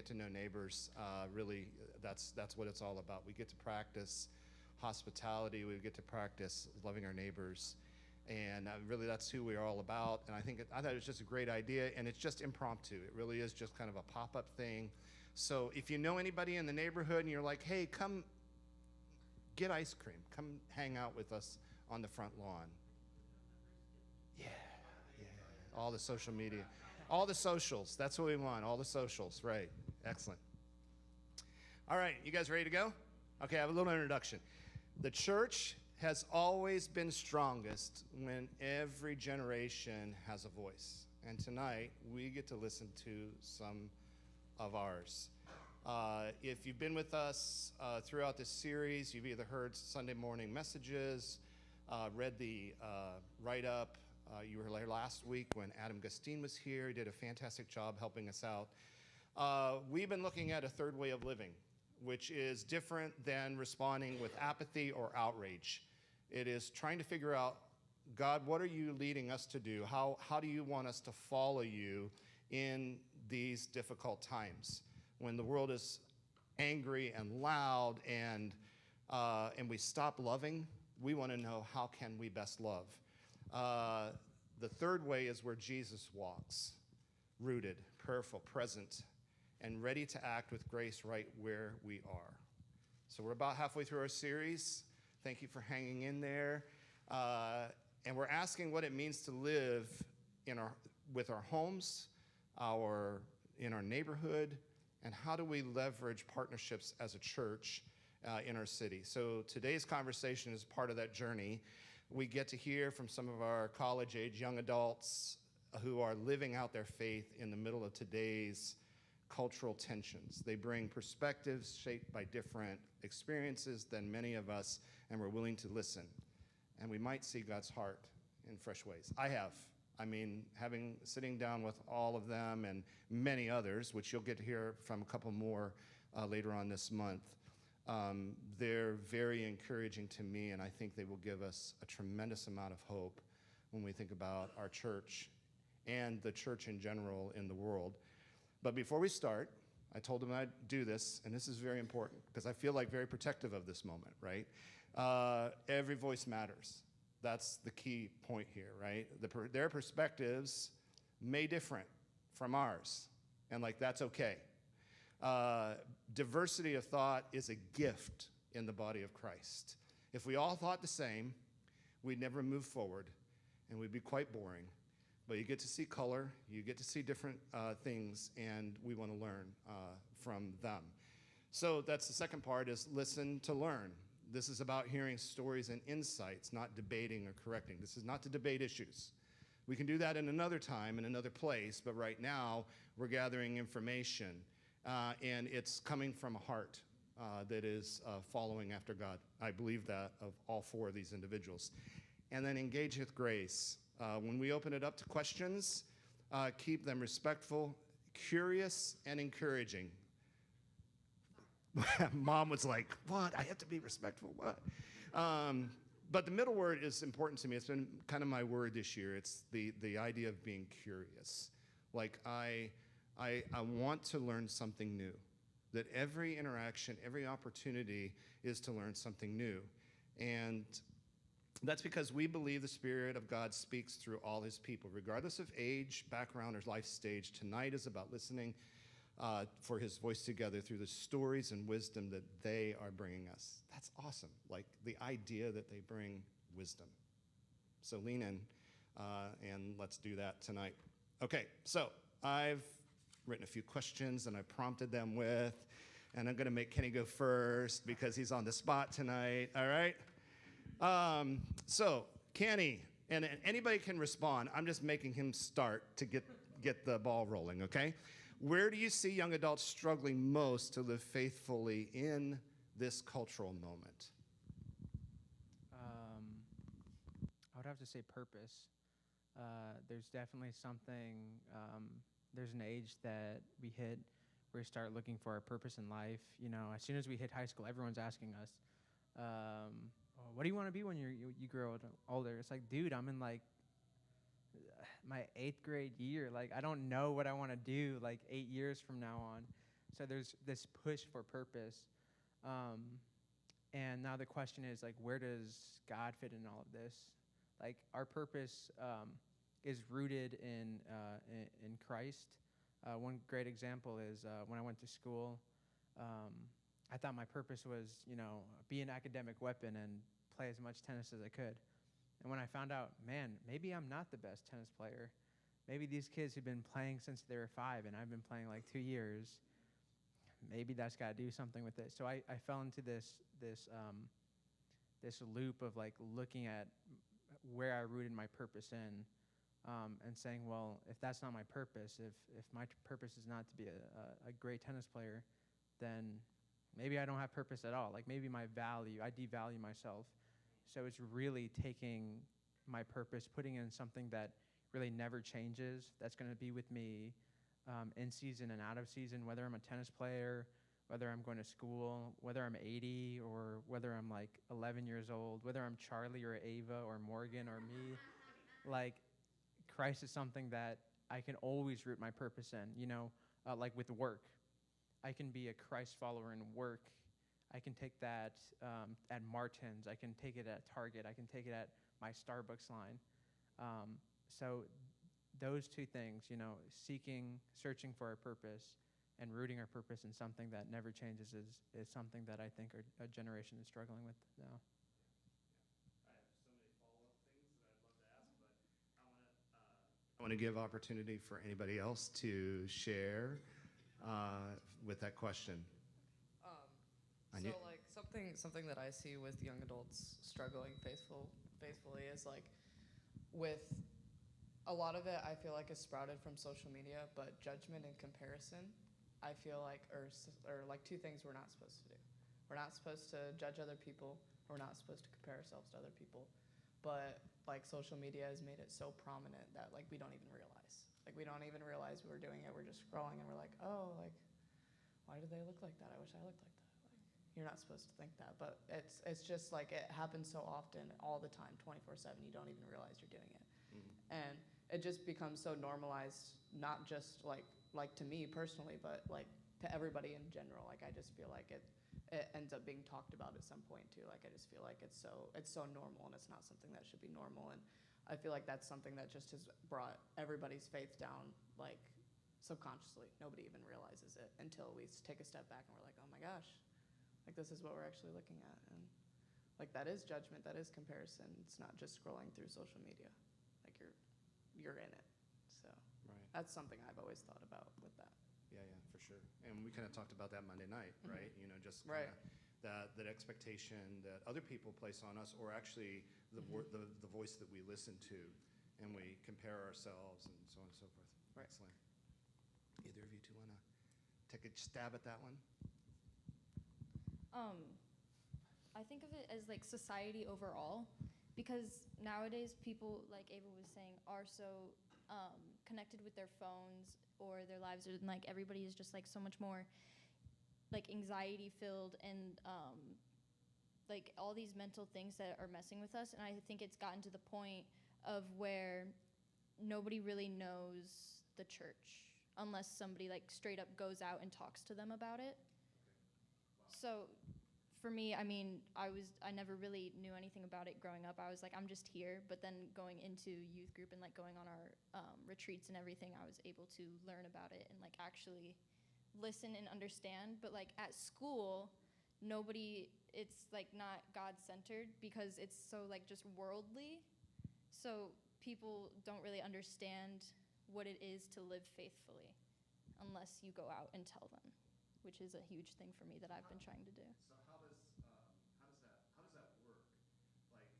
to know neighbors. Really, that's what it's all about. We get to practice hospitality. We get to practice loving our neighbors. And really, that's who we are all about. And I thought it was just a great idea, and it's just impromptu. It really is just kind of a pop-up thing. So if you know anybody in the neighborhood and you're like, hey, come get ice cream, come hang out with us on the front lawn. Yeah. All the social media, all the socials. That's what we want. All the socials, right? Excellent. All right, you guys ready to go? Okay, I have a little introduction. The church has always been strongest when every generation has a voice. And tonight, we get to listen to some of ours. If you've been with us throughout this series, you've either heard Sunday morning messages, read the write-up. You were here last week when Adam Gustine was here. He did a fantastic job helping us out. We've been looking at a third way of living, which is different than responding with apathy or outrage. It is trying to figure out, God, what are you leading us to do? How do you want us to follow you in these difficult times? When the world is angry and loud and we stop loving, we want to know, how can we best love? The third way is where Jesus walks, rooted, prayerful, present, and ready to act with grace right where we are. So we're about halfway through our series. Thank you for hanging in there. And we're asking what it means to live with our homes, in our neighborhood, and how do we leverage partnerships as a church in our city. So today's conversation is part of that journey. We get to hear from some of our college-age young adults who are living out their faith in the middle of today's cultural tensions. They bring perspectives shaped by different experiences than many of us, and we're willing to listen. And we might see God's heart in fresh ways. I have. Sitting down with all of them and many others, which you'll get to hear from a couple more later on this month, they're very encouraging to me, and I think they will give us a tremendous amount of hope when we think about our church and the church in general in the world. But before we start, I told them I'd do this, and this is very important because I feel like very protective of this moment, right? Every voice matters. That's the key point here, right? Their perspectives may differ from ours, and that's okay. Diversity of thought is a gift in the body of Christ. If we all thought the same, we'd never move forward, and we'd be quite boring. But you get to see color, you get to see different things, and we want to learn from them. So that's the second part, is listen to learn. This is about hearing stories and insights, not debating or correcting. This is not to debate issues. We can do that in another time, in another place, but right now we're gathering information, and it's coming from a heart that is following after God. I believe that of all four of these individuals. And then engage with grace. When we open it up to questions, keep them respectful, curious, and encouraging. Mom was like, what? I have to be respectful? What? But the middle word is important to me. It's been kind of my word this year. It's the idea of being curious. I want to learn something new. That every interaction, every opportunity is to learn something new. And that's because we believe the Spirit of God speaks through all his people, regardless of age, background, or life stage. Tonight is about listening for his voice together through the stories and wisdom that they are bringing us. That's awesome. The idea that they bring wisdom. So lean in and let's do that tonight. Okay, so I've written a few questions and I prompted them with, and I'm going to make Kenny go first because he's on the spot tonight. All right? So Kenny, and anybody can respond. I'm just making him start to get the ball rolling, okay? Where do you see young adults struggling most to live faithfully in this cultural moment? I would have to say purpose. There's definitely something, there's an age that we hit where we start looking for our purpose in life. As soon as we hit high school, everyone's asking us, what do you want to be when you grow older? It's like, dude, I'm in my 8th grade year. I don't know what I want to do 8 years from now on. So there's this push for purpose. And now the question is, like, where does God fit in all of this? Like, our purpose is rooted in Christ. One great example is when I went to school, I thought my purpose was, be an academic weapon and play as much tennis as I could. And when I found out, man, maybe I'm not the best tennis player. Maybe these kids who've been playing since they were 5 and I've been playing like 2 years, maybe that's got to do something with it. So I fell into this loop of like looking at where I rooted my purpose in, and saying, well, if that's not my purpose, if my purpose is not to be a great tennis player, then maybe I don't have purpose at all. Like maybe I devalue myself. So it's really taking my purpose, putting in something that really never changes, that's going to be with me in season and out of season, whether I'm a tennis player, whether I'm going to school, whether I'm 80 or whether I'm like 11 years old, whether I'm Charlie or Ava or Morgan or me. Like Christ is something that I can always root my purpose in, like with work. I can be a Christ follower in work. I can take that at Martin's. I can take it at Target. I can take it at my Starbucks line. So those two things, searching for our purpose and rooting our purpose in something that never changes is something that I think our generation is struggling with now. I have so many follow-up things that I'd love to ask, but I want to give opportunity for anybody else to share with that question. So like something that I see with young adults struggling faithfully is like with a lot of it I feel like is sprouted from social media, but judgment and comparison I feel like are like two things we're not supposed to do. We're not supposed to judge other people. We're not supposed to compare ourselves to other people. But like social media has made it so prominent that like we don't even realize. Like we don't even realize we're doing it. We're just scrolling and we're like, oh, like why do they look like that? I wish I looked like that. You're not supposed to think that, but it's just like it happens so often, all the time, 24/7. You don't even realize you're doing it, and it just becomes so normalized. Not just like to me personally, but like to everybody in general. Like I just feel like it ends up being talked about at some point too. Like I just feel like it's so normal, and it's not something that should be normal. And I feel like that's something that just has brought everybody's faith down, like subconsciously. Nobody even realizes it until we take a step back and we're like, oh my gosh. Like this is what we're actually looking at, and like that is judgment, that is comparison. It's not just scrolling through social media, like you're in it. So that's something I've always thought about with that. Yeah, for sure. And we kind of talked about that Monday night, right? Just kinda that expectation that other people place on us, or actually the voice that we listen to, and we compare ourselves and so on and so forth. Right. Excellent. Either of you two want to take a stab at that one? I think of it as like society overall, because nowadays people, like Ava was saying, are so connected with their phones or their lives, and like everybody is just like so much more like anxiety filled and like all these mental things that are messing with us. And I think it's gotten to the point of where nobody really knows the church unless somebody like straight up goes out and talks to them about it. So for me, I mean, I never really knew anything about it growing up. I was like, I'm just here. But then going into youth group and like going on our retreats and everything, I was able to learn about it and like actually listen and understand. But like at school, it's like not God-centered because it's so like just worldly. So people don't really understand what it is to live faithfully unless you go out and tell them, which is a huge thing for me that I've been trying to do. So how does that work? Like,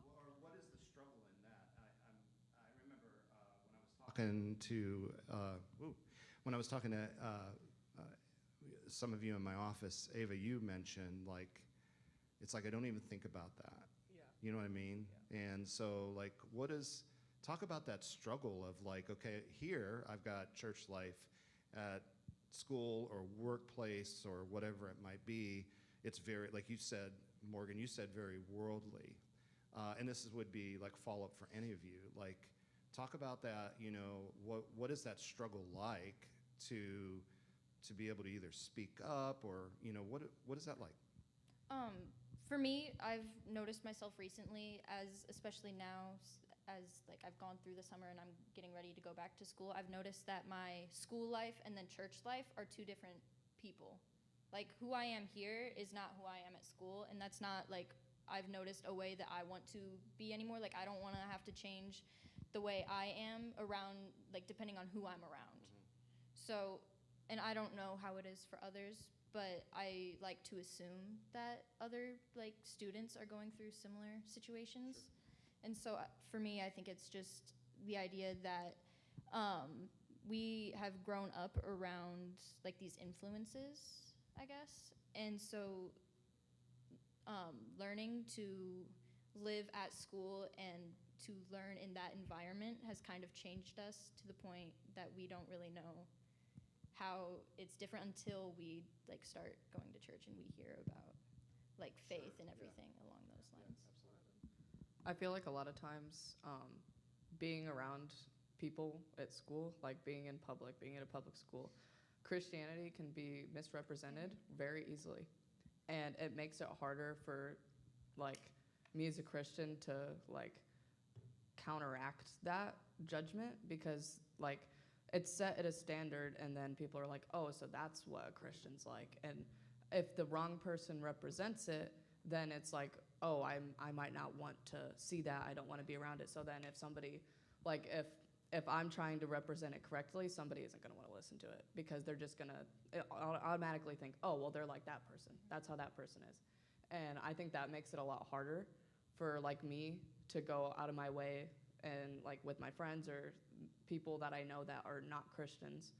or what is the struggle in that? I remember when I was talking to some of you in my office, Ava, you mentioned like it's like I don't even think about that. Yeah. You know what I mean? Yeah. And so like, talk about that struggle of like, okay, here I've got church life at school or workplace or whatever it might be. It's very, like you said, Morgan, you said very worldly. And this would be like follow-up for any of you. Like, talk about that, what is that struggle like to to be able to either speak up or, what is that like? For me, I've noticed myself recently, especially now, as like I've gone through the summer and I'm getting ready to go back to school, I've noticed that my school life and then church life are two different people. Like who I am here is not who I am at school, and that's not like I've noticed a way that I want to be anymore. Like I don't want to have to change the way I am around, like depending on who I'm around. So, and I don't know how it is for others, but I like to assume that other like students are going through similar situations. Sure. And so for me, I think it's just the idea that we have grown up around like these influences, I guess. And so learning to live at school and to learn in that environment has kind of changed us to the point that we don't really know how it's different until we like start going to church and we hear about like faith and everything along those lines. Absolutely. I feel like a lot of times being around people at school, like being in a public school, Christianity can be misrepresented very easily. And it makes it harder for like me as a Christian to like counteract that judgment, because like it's set at a standard and then people are like, oh, so that's what a Christian's like. And if the wrong person represents it, then it's like, oh, I might not want to see that. I don't want to be around it. So then if somebody, like if I'm trying to represent it correctly, somebody isn't going to want to listen to it, because they're just going to automatically think, oh, well, they're like that person. That's how that person is. And I think that makes it a lot harder for like me to go out of my way and like with my friends or people that I know that are not Christians,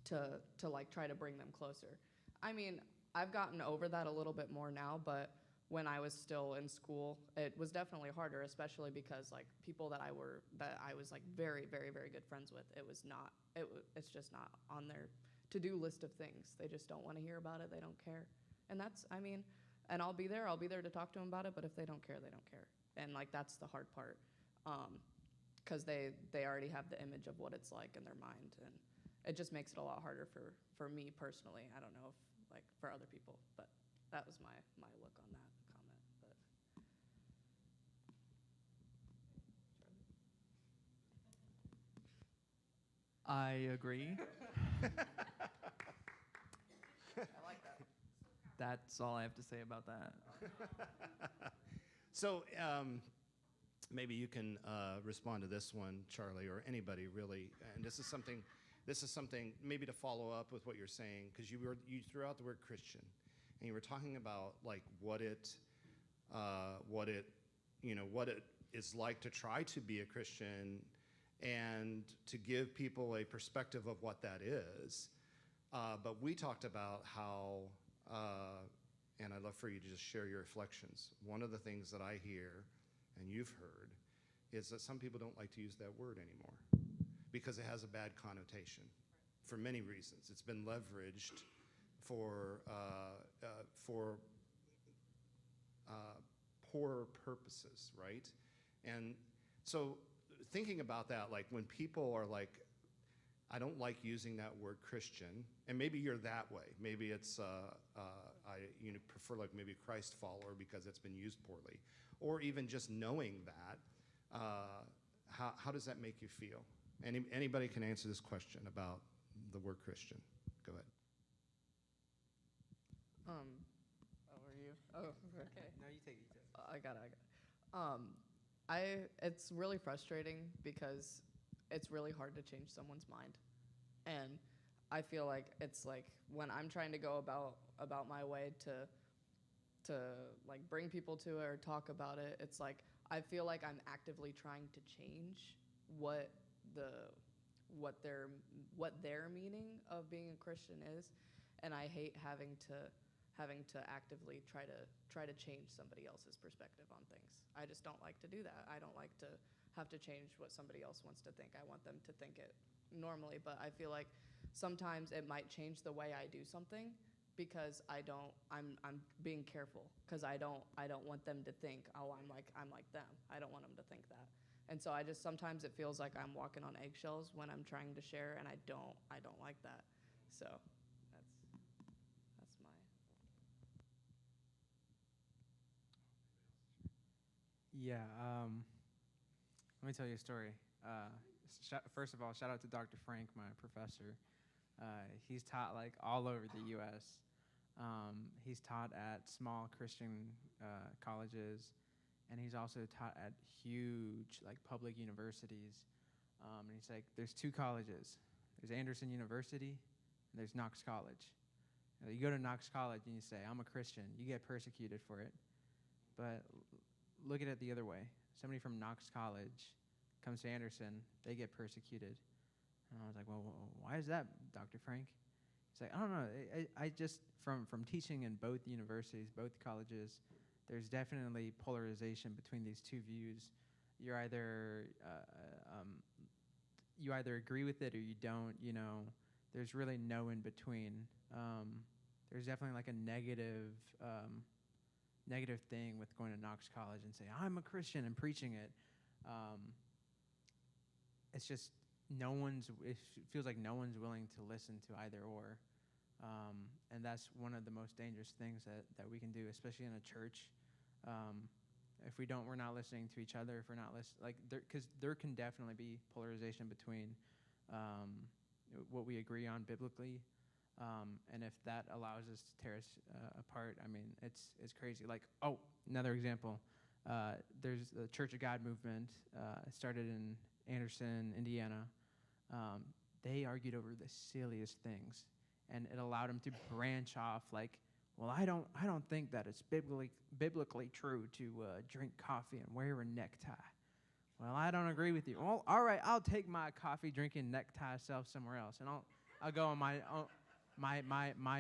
to like try to bring them closer. I mean, I've gotten over that a little bit more now, but when I was still in school, it was definitely harder, especially because like people that I was like very, very, very good friends with, it's just not on their to-do list of things. They just don't want to hear about it. They don't care. And and I'll be there to talk to them about it, but if they don't care, they don't care. And like, that's the hard part. Because they already have the image of what it's like in their mind, and it just makes it a lot harder for me personally. I don't know if like for other people, but that was my look on that comment. But I agree. I like that. That's all I have to say about that. So maybe you can respond to this one, Charlie, or anybody really. And this is something maybe to follow up with what you're saying, because you threw out the word Christian, and you were talking about like what it is like to try to be a Christian, and to give people a perspective of what that is. But we talked about how, and I'd love for you to just share your reflections. One of the things that I hear, and you've heard, is that some people don't like to use that word anymore because it has a bad connotation for many reasons. It's been leveraged for poor purposes, right? And so thinking about that, like when people are like, I don't like using that word Christian, and maybe you're that way. Maybe it's I prefer like maybe Christ follower because it's been used poorly, or even just knowing that. How does that make you feel? Anybody can answer this question about the word Christian. Go ahead. Are you? Oh, okay. No, you take it. I got it. It's really frustrating because it's really hard to change someone's mind. And I feel like it's like when I'm trying to go about my way to like bring people to it or talk about it, it's like I feel like I'm actively trying to change what their meaning of being a Christian is, and I hate having to actively try to change somebody else's perspective on things. I just don't like to do that. I don't like to have to change what somebody else wants to think. I want them to think it normally, but I feel like sometimes it might change the way I do something because I'm being careful because I don't want them to think, oh, I'm like them. I don't want them to think that. And so sometimes it feels like I'm walking on eggshells when I'm trying to share, and I don't like that. So that's my. Yeah. Let me tell you a story. First of all, shout out to Dr. Frank, my professor. He's taught like all over the U.S. He's taught at small Christian colleges, and he's also taught at huge like public universities. And he's like, there's two colleges. There's Anderson University, and there's Knox College. You go to Knox College and you say, I'm a Christian. You get persecuted for it. But look at it the other way. Somebody from Knox College comes to Anderson, they get persecuted. And I was like, well, why is that, Dr. Frank? He's like, I don't know. I just, from teaching in both universities, both colleges, there's definitely polarization between these two views. You either agree with it or you don't, you know. There's really no in between. There's definitely like a negative thing with going to Knox College and saying, I'm a Christian and preaching it. It's just it feels like no one's willing to listen to either or. And that's one of the most dangerous things that we can do, especially in a church. If we're not listening to each other, if we're not listening, because there can definitely be polarization between what we agree on biblically, and if that allows us to tear us apart, I mean, it's crazy. Like, another example, there's the Church of God movement. It started in Anderson, Indiana. They argued over the silliest things, and it allowed them to branch off. Like, well, I don't think that it's biblically true to drink coffee and wear a necktie. Well, I don't agree with you. Well, all right, I'll take my coffee drinking necktie self somewhere else, and I'll go on my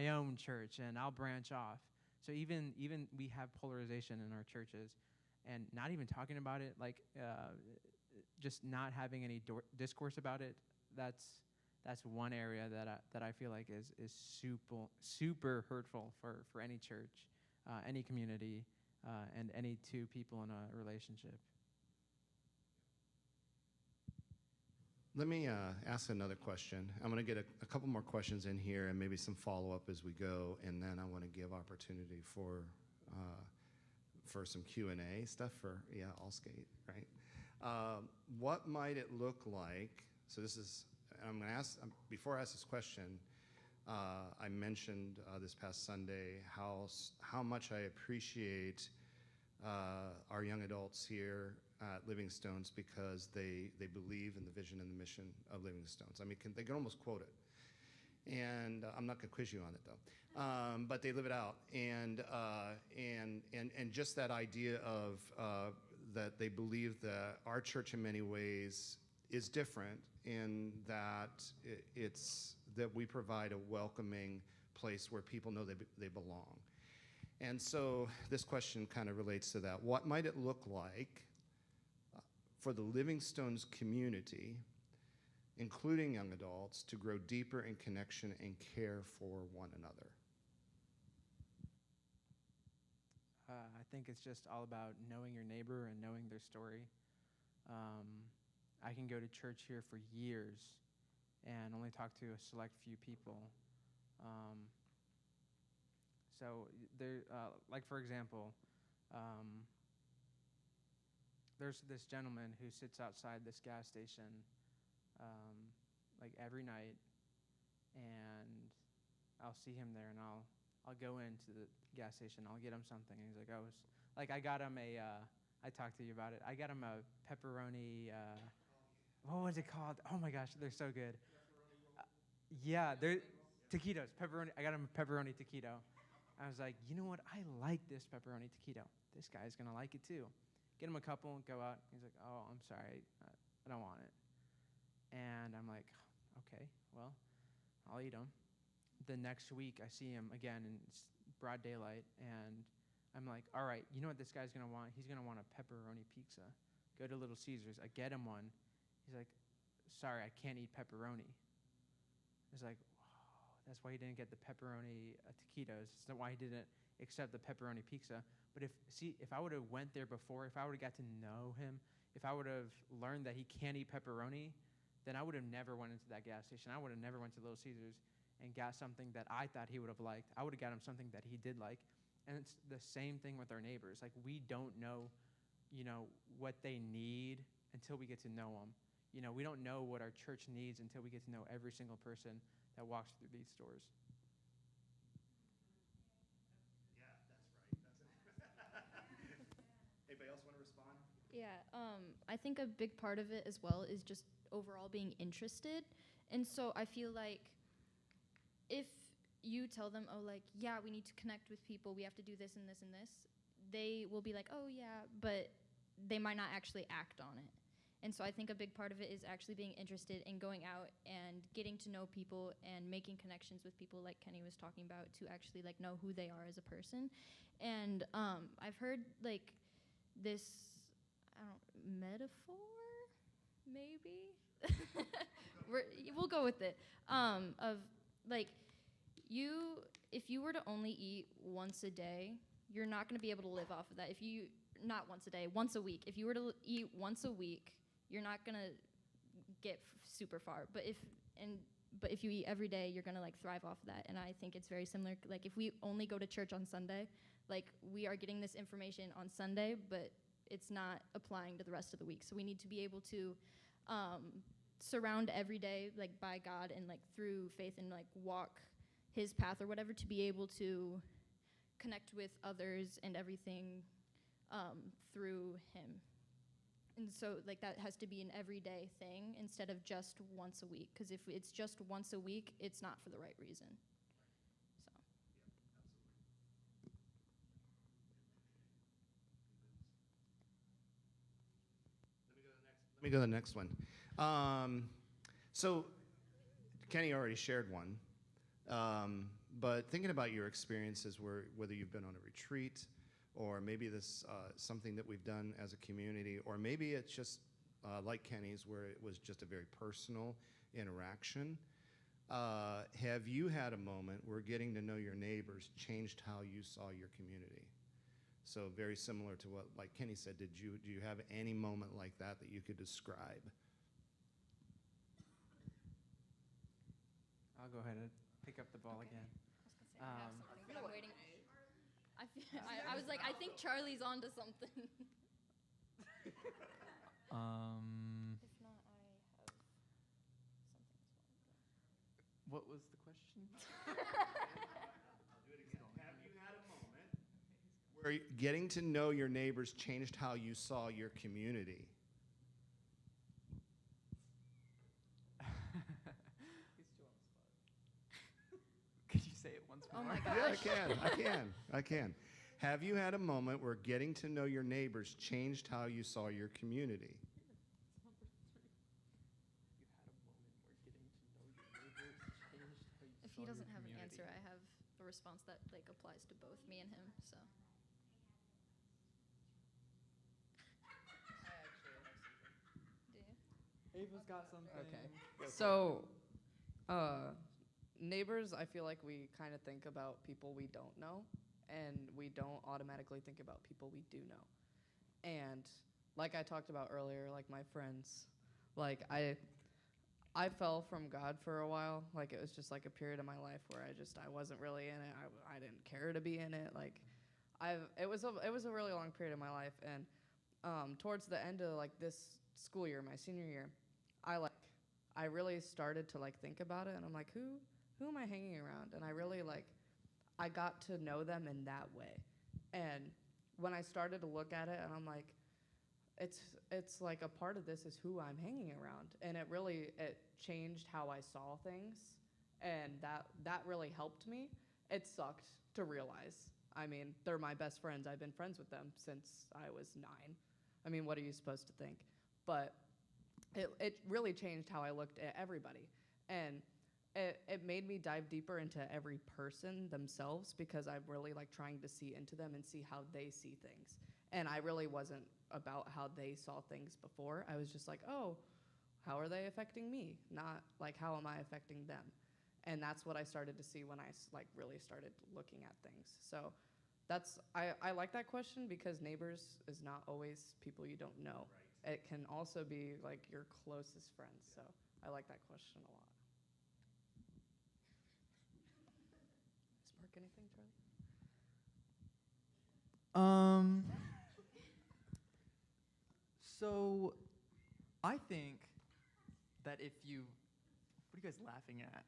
own church, and I'll branch off. So even we have polarization in our churches, and not even talking about it, like just not having any discourse about it. That's one area that I feel like is super hurtful for any church, any community, and any two people in a relationship. Let me ask another question. I'm going to get a couple more questions in here and maybe some follow-up as we go, and then I want to give opportunity for some Q&A stuff for, Allskate, right? What might it look like? So this is, I'm going to ask, before I ask this question, I mentioned this past Sunday how much I appreciate our young adults here at Living Stones because they believe in the vision and the mission of Living Stones. I mean, they can almost quote it. And I'm not going to quiz you on it, though. But they live it out. And just that idea of that they believe that our church in many ways is different in that it's that we provide a welcoming place where people know they belong. And so this question kind of relates to that. What might it look like for the Living Stones community, including young adults, to grow deeper in connection and care for one another? I think it's just all about knowing your neighbor and knowing their story. I can go to church here for years and only talk to a select few people. So there, like for example, there's this gentleman who sits outside this gas station like every night, and I'll see him there, and I'll go into the gas station, I'll get him something, and he's like, I got him I talked to you about it, I got him a pepperoni, what was it called? Oh my gosh, they're so good. Yeah, they're taquitos, pepperoni, I got him a pepperoni taquito. I was like, you know what, I like this pepperoni taquito. This guy's gonna like it too. Get him a couple and go out. He's like, oh, I'm sorry, I don't want it. And I'm like, okay, well, I'll eat them. The next week, I see him again in broad daylight, and I'm like, all right, you know what this guy's gonna want? He's gonna want a pepperoni pizza. Go to Little Caesars. I get him one. He's like, sorry, I can't eat pepperoni. It's like, that's why he didn't get the pepperoni taquitos. It's not why he didn't accept the pepperoni pizza. But if I would have went there before, if I would have got to know him, if I would have learned that he can't eat pepperoni, then I would have never went into that gas station. I would have never went to Little Caesars. and got something that I thought he would have liked, I would have got him something that he did like. And it's the same thing with our neighbors. Like, we don't know, what they need until we get to know them. We don't know what our church needs until we get to know every single person that walks through these doors. Yeah, that's right. Anybody else want to respond? Yeah, I think a big part of it as well is just overall being interested. And so I feel like if you tell them, oh, like, yeah, we need to connect with people, we have to do this and this and this, they will be like, oh, yeah, but they might not actually act on it. And so I think a big part of it is actually being interested in going out and getting to know people and making connections with people, like Kenny was talking about, to actually, like, know who they are as a person. And I've heard, like, this, metaphor, maybe? We'll go with it, of, like, if you were to only eat once a day, you're not going to be able to live off of that. Not once a day, once a week. If you were to eat once a week, you're not going to get super far. But if you eat every day, you're going to, like, thrive off of that. And I think it's very similar. Like, if we only go to church on Sunday, like, we are getting this information on Sunday, but it's not applying to the rest of the week. So we need to be able to surround every day, like, by God and, like, through faith and, like, walk his path or whatever, to be able to connect with others and everything through him. And so, like, that has to be an everyday thing instead of just once a week. Because if it's just once a week, it's not for the right reason. So. Let me go to the next one. So Kenny already shared one. But thinking about your experiences, whether you've been on a retreat, or maybe this something that we've done as a community, or maybe it's just like Kenny's, where it was just a very personal interaction. Have you had a moment where getting to know your neighbors changed how you saw your community? So very similar to what, like Kenny said, do you have any moment like that you could describe? I'll go ahead and pick up the ball again. I was gonna say, I have something, but I'm waiting. I was like, I think Charlie's onto something. If not, I have something as well. What was the question? I'll do it again. Have you had a moment where getting to know your neighbors changed how you saw your community? He's too on the spot. Could you say it once more? Oh my Yeah, gosh. I can. Have you had a moment where getting to know your neighbors changed how you saw your community? If he doesn't have an answer, I have a response that, like, applies to both me and him. So. I actually have something. Do you? Ava's got something. Okay. So, neighbors, I feel like we kind of think about people we don't know, and we don't automatically think about people we do know. And like I talked about earlier, like my friends, like I fell from God for a while. Like, it was just like a period of my life where I wasn't really in it. I didn't care to be in it. Like, it was a really long period of my life. And towards the end of, like, this school year, my senior year, I really started to, like, think about it, and I'm like, who am I hanging around? And I really, like, I got to know them in that way. And when I started to look at it, and I'm like, it's like a part of this is who I'm hanging around. And it changed how I saw things, and that really helped me. It sucked to realize. I mean, they're my best friends. I've been friends with them since I was 9. I mean, what are you supposed to think? But it really changed how I looked at everybody. And it made me dive deeper into every person themselves, because I'm really, like, trying to see into them and see how they see things. And I really wasn't about how they saw things before. I was just like, oh, how are they affecting me? Not like, how am I affecting them? And that's what I started to see when I, like, really started looking at things. So I like that question, because neighbors is not always people you don't know. Right. It can also be, like, your closest friends. So I like that question a lot. anything, Charlie? So I think that if you, what are you guys laughing at?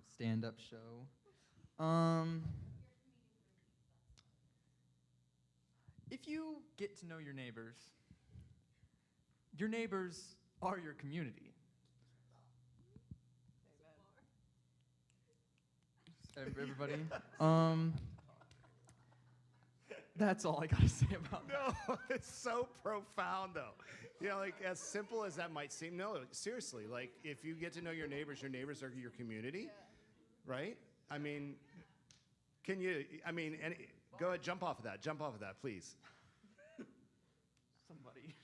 It's, stand-up show. If you get to know your neighbors are your community. Everybody. That's all I gotta say about that. No, it's so profound, though. Like as simple as that might seem. No, seriously. Like if you get to know your neighbors are your community, right? I mean, can you? I mean, go ahead, jump off of that. Jump off of that, please. Somebody.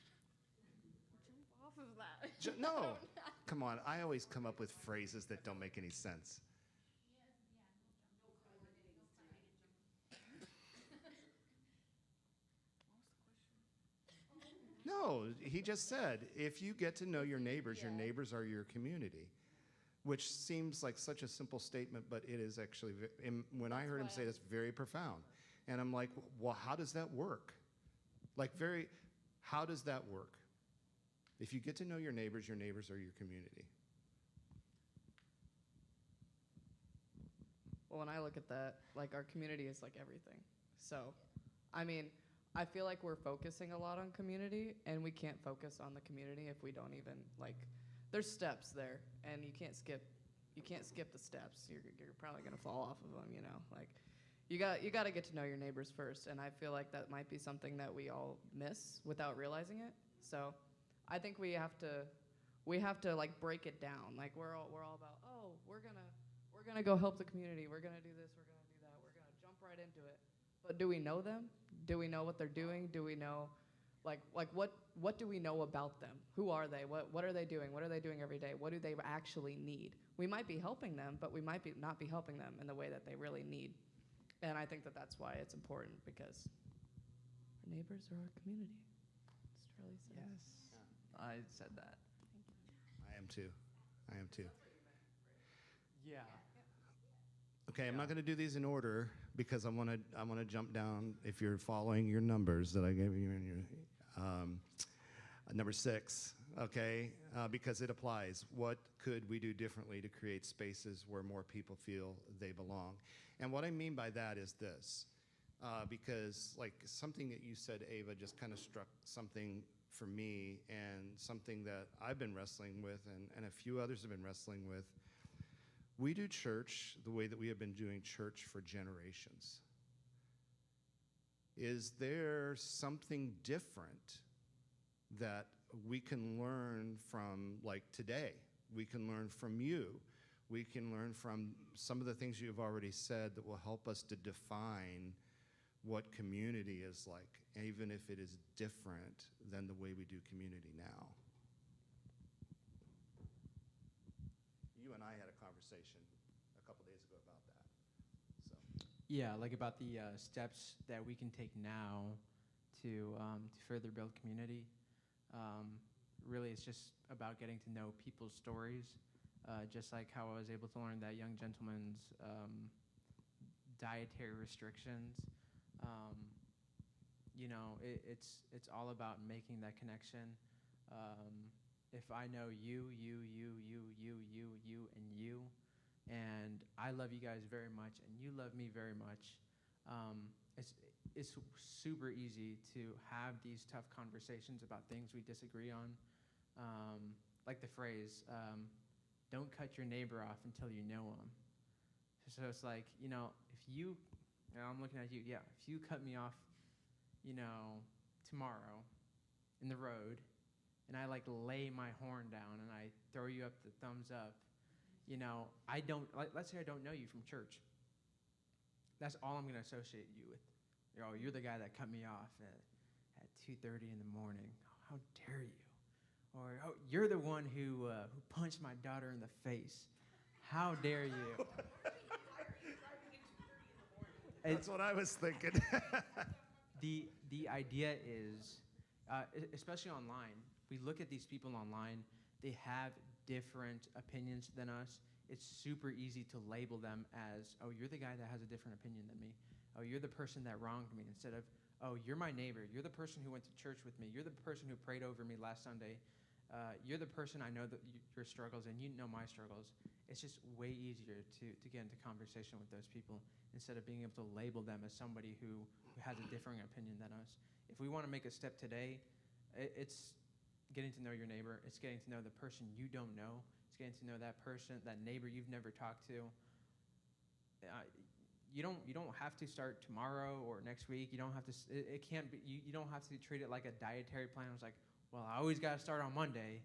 Jump off of that. No, come on. I always come up with phrases that don't make any sense. No, he just said, if you get to know your neighbors are your community, which seems like such a simple statement, but it is actually, when I heard him say this, very profound. And I'm like, well, how does that work? How does that work? If you get to know your neighbors are your community. Well, when I look at that, like our community is like everything. So, I mean, I feel like we're focusing a lot on community, and we can't focus on the community if we don't even like. There's steps there, and you can't skip the steps. You're probably gonna fall off of them, Like, you got to get to know your neighbors first, and I feel like that might be something that we all miss without realizing it. So, I think we have to like break it down. Like we're all about, oh, we're gonna go help the community. We're gonna do this. We're gonna do that. We're gonna jump right into it. But do we know them? Do we know what they're doing? Do we know, like what do we know about them? Who are they? What are they doing? What are they doing every day? What do they actually need? We might be helping them, but we might not be helping them in the way that they really need. And I think that that's why it's important, because our neighbors are our community. As Charlie said. Yes, I said that. I am too. Yeah. Okay, I'm not going to do these in order because I want to jump down. If you're following your numbers that I gave you in your number 6, okay, because it applies. What could we do differently to create spaces where more people feel they belong? And what I mean by that is this, because like something that you said, Ava, just kind of struck something for me, and something that I've been wrestling with, and a few others have been wrestling with. We do church the way that we have been doing church for generations. Is there something different that we can learn from, like today? We can learn from you. We can learn from some of the things you've already said that will help us to define what community is like, even if it is different than the way we do community now. You and I had a conversation a couple days ago about that. So. Yeah, like about the steps that we can take now to further build community. Really, it's just about getting to know people's stories, just like how I was able to learn that young gentleman's dietary restrictions. It's all about making that connection. If I know you, and you, and I love you guys very much, and you love me very much, it's super easy to have these tough conversations about things we disagree on. Like the phrase, don't cut your neighbor off until you know him. So it's like, if you, I'm looking at you, if you cut me off, tomorrow in the road, and I like lay my horn down and I throw you up the thumbs up, I don't, let's say I don't know you from church. That's all I'm going to associate you with. You're the guy that cut me off at 2:30 in the morning. How dare you? Or, oh, you're the one who punched my daughter in the face. How dare you? That's what I was thinking. The idea is, especially online, we look at these people online, they have different opinions than us, it's super easy to label them as, oh, you're the guy that has a different opinion than me. Oh, you're the person that wronged me, instead of, oh, you're my neighbor. You're the person who went to church with me. You're the person who prayed over me last Sunday. You're the person I know your struggles, and you know my struggles. It's just way easier to get into conversation with those people instead of being able to label them as somebody who has a differing opinion than us. If we want to make a step today, it's getting to know your neighbor. It's getting to know the person you don't know. It's getting to know that person, that neighbor you've never talked to. You don't have to start tomorrow or next week. You don't have to. It can't be. You don't have to treat it like a dietary plan. It's like, well, I always got to start on Monday.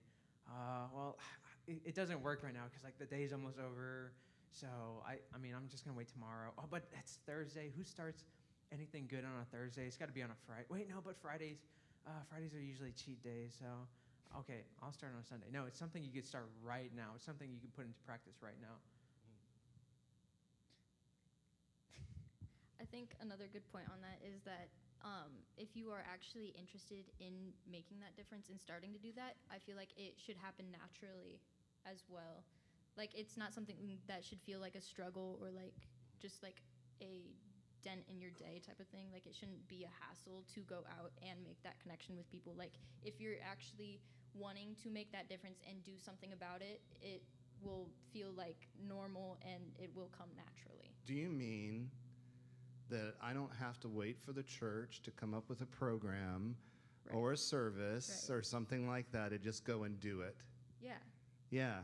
Well, it doesn't work right now because like the day's almost over. So I mean, I'm just gonna wait tomorrow. Oh, but it's Thursday. Who starts anything good on a Thursday? It's got to be on a Friday. Wait, no, but Fridays are usually cheat days. So okay, I'll start on a Sunday. No, it's something you could start right now. It's something you can put into practice right now. I think another good point on that is that if you are actually interested in making that difference and starting to do that, I feel like it should happen naturally as well. Like, it's not something that should feel like a struggle or like just like a dent in your day type of thing. Like, it shouldn't be a hassle to go out and make that connection with people. Like, if you're actually wanting to make that difference and do something about it, it will feel like normal and it will come naturally. Do you mean that I don't have to wait for the church to come up with a program or a service or something like that to just go and do it? Yeah. Yeah.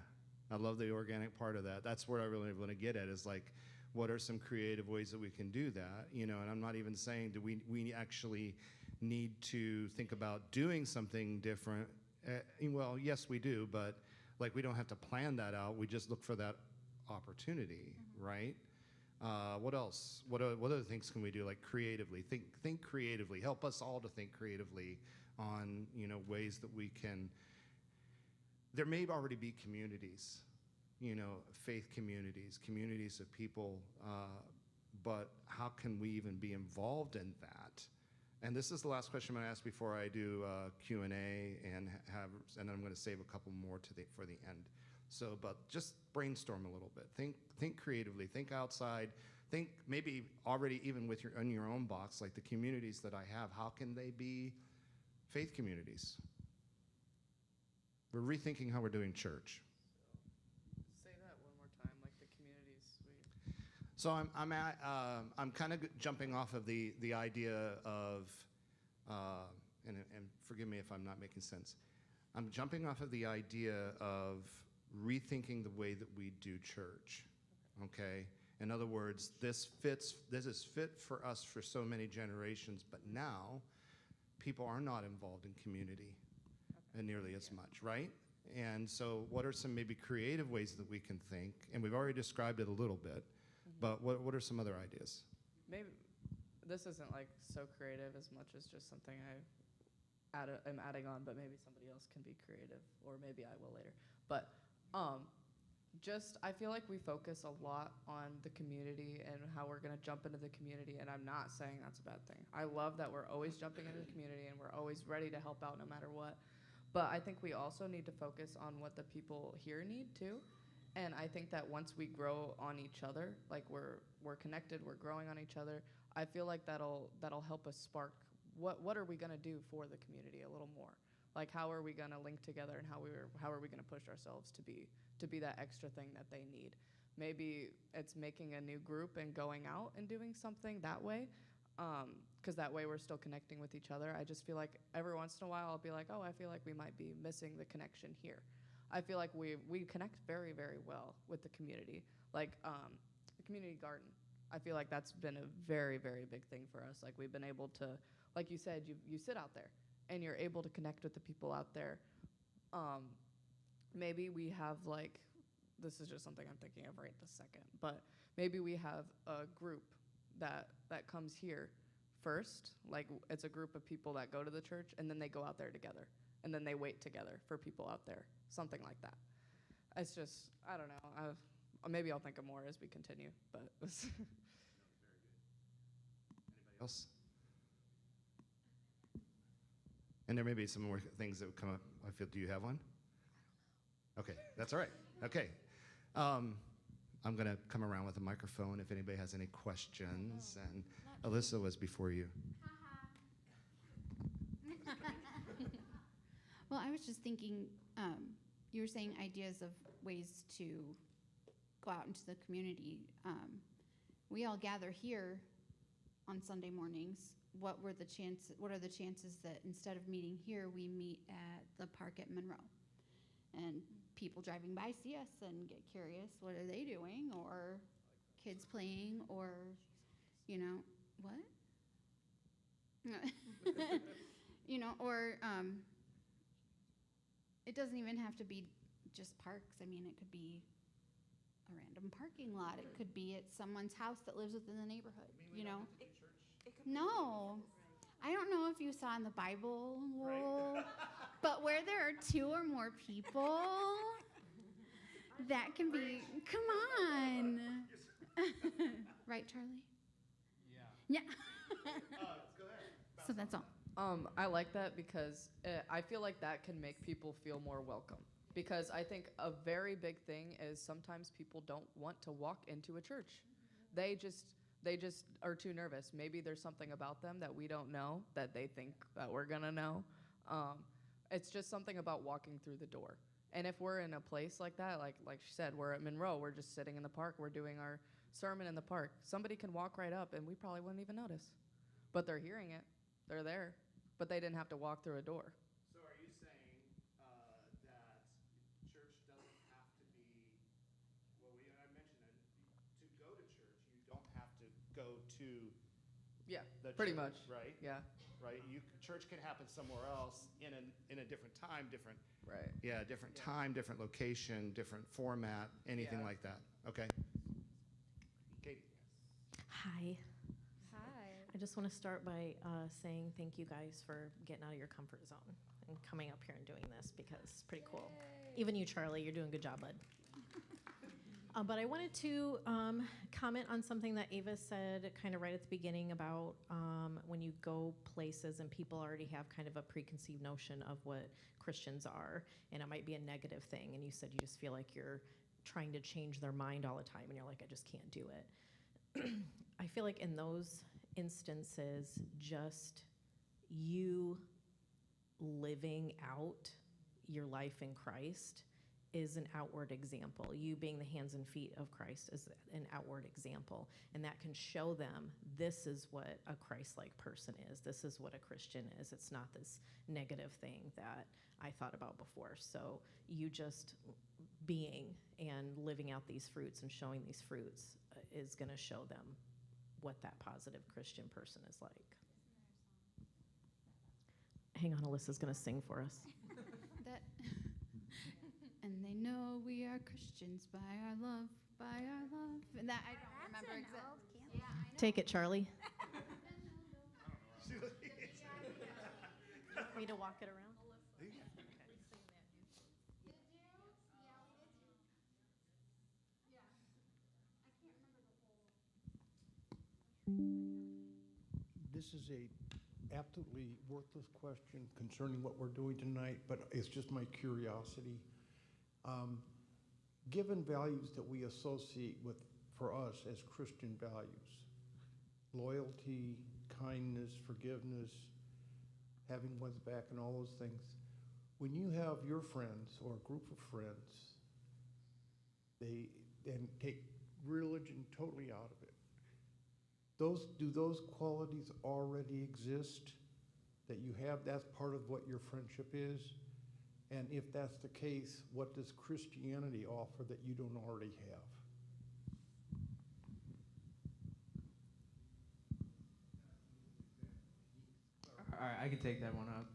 I love the organic part of that. That's where I really want to get at, is like, what are some creative ways that we can do that? You know, and I'm not even saying do we actually need to think about doing something different. Well, yes, we do, but like, we don't have to plan that out. We just look for that opportunity, right? What else? What other things can we do, like creatively? Think creatively. Help us all to think creatively on, you know, ways that we can. There may already be communities, you know, faith communities of people, but how can we even be involved in that? And this is the last question I'm going to ask before I do Q&A, and then I'm going to save a couple more for the end. So, but just brainstorm a little bit. Think creatively. Think outside. Think maybe already even in your own box, like the communities that I have. How can they be faith communities? We're rethinking how we're doing church. Say that one more time, like the communities. So I'm kind of jumping off of the idea of, and forgive me if I'm not making sense. I'm jumping off of the idea of rethinking the way that we do church, okay? In other words, this is fit for us for so many generations, but now people are not involved in community nearly as much, right? And so what are some maybe creative ways that we can think? And we've already described it a little bit, but what are some other ideas? Maybe this isn't like so creative as much as just something I'm adding on, but maybe somebody else can be creative, or maybe I will later. But I feel like we focus a lot on the community and how we're gonna jump into the community, and I'm not saying that's a bad thing. I love that we're always jumping into the community and we're always ready to help out no matter what. But I think we also need to focus on what the people here need too. And I think that once we grow on each other, like we're connected, we're growing on each other, I feel like that'll help us spark what are we gonna do for the community a little more. Like, how are we gonna link together, and how are we gonna push ourselves to be that extra thing that they need? Maybe it's making a new group and going out and doing something that way, because that way we're still connecting with each other. I just feel like every once in a while I'll be like, oh, I feel like we might be missing the connection here. I feel like we connect very, very well with the community. Like the community garden, I feel like that's been a very, very big thing for us. Like, we've been able to, like you said, you sit out there and you're able to connect with the people out there. Maybe we have, like, this is just something I'm thinking of right this second, but maybe we have a group that comes here first. Like, it's a group of people that go to the church, and then they go out there together, and then they wait together for people out there, something like that. It's just, I don't know. Maybe I'll think of more as we continue, but. Anybody else? And there may be some more things that would come up. I feel. Do you have one? Okay, that's all right. Okay. I'm going to come around with a microphone if anybody has any questions. And Alyssa was before you. Well, I was just thinking, you were saying ideas of ways to go out into the community. We all gather here on Sunday mornings. What are the chances that instead of meeting here, we meet at the park at Monroe? And people driving by see us and get curious, what are they doing? Or kids playing, or, what? Or it doesn't even have to be just parks. I mean, it could be a random parking lot. It could be at someone's house that lives within the neighborhood, No. I don't know if you saw in the Bible, but where there are 2 or more people, that can be, come on. Right, Charlie? Yeah. Go ahead. So that's all. I like that because I feel like that can make people feel more welcome. Because I think a very big thing is sometimes people don't want to walk into a church. They just are too nervous. Maybe there's something about them that we don't know that they think that we're gonna know. It's just something about walking through the door. And if we're in a place like that, like she said, we're at Monroe, we're just sitting in the park, we're doing our sermon in the park. Somebody can walk right up and we probably wouldn't even notice. But they're hearing it. They're there. But they didn't have to walk through a door. So are you saying that church doesn't have to be, I mentioned that to go to church, you don't have to go to the pretty church, much. right? Yeah. Right? Church can happen somewhere else in a different time, different Right. time, different location, different format, anything like that. Okay. Katie. Hi. Hi. I just want to start by saying thank you guys for getting out of your comfort zone and coming up here and doing this because it's pretty cool. Even you, Charlie, you're doing a good job, bud. But I wanted to comment on something that Ava said kind of right at the beginning about when you go places and people already have kind of a preconceived notion of what Christians are, and it might be a negative thing, and you said you just feel like you're trying to change their mind all the time, and you're like, I just can't do it. I feel like in those instances, just you living out your life in Christ is an outward example. You being the hands and feet of Christ is an outward example. And that can show them this is what a Christ-like person is. This is what a Christian is. It's not this negative thing that I thought about before. So you just being and living out these fruits and showing these fruits is going to show them what that positive Christian person is like. Hang on, Alyssa's going to sing for us. That and they know we are Christians by our love, And that I don't remember exactly. Yeah, I know. Take it, Charlie. Want me to walk it around? This is a absolutely worthless question concerning what we're doing tonight, but it's just my curiosity. Given values that we associate with, for us as Christian values, loyalty, kindness, forgiveness, having one's back, and all those things, when you have your friends or a group of friends, they then take religion totally out of it. Do those qualities already exist that you have? That's part of what your friendship is? And if that's the case, what does Christianity offer that you don't already have? All right, I can take that one up.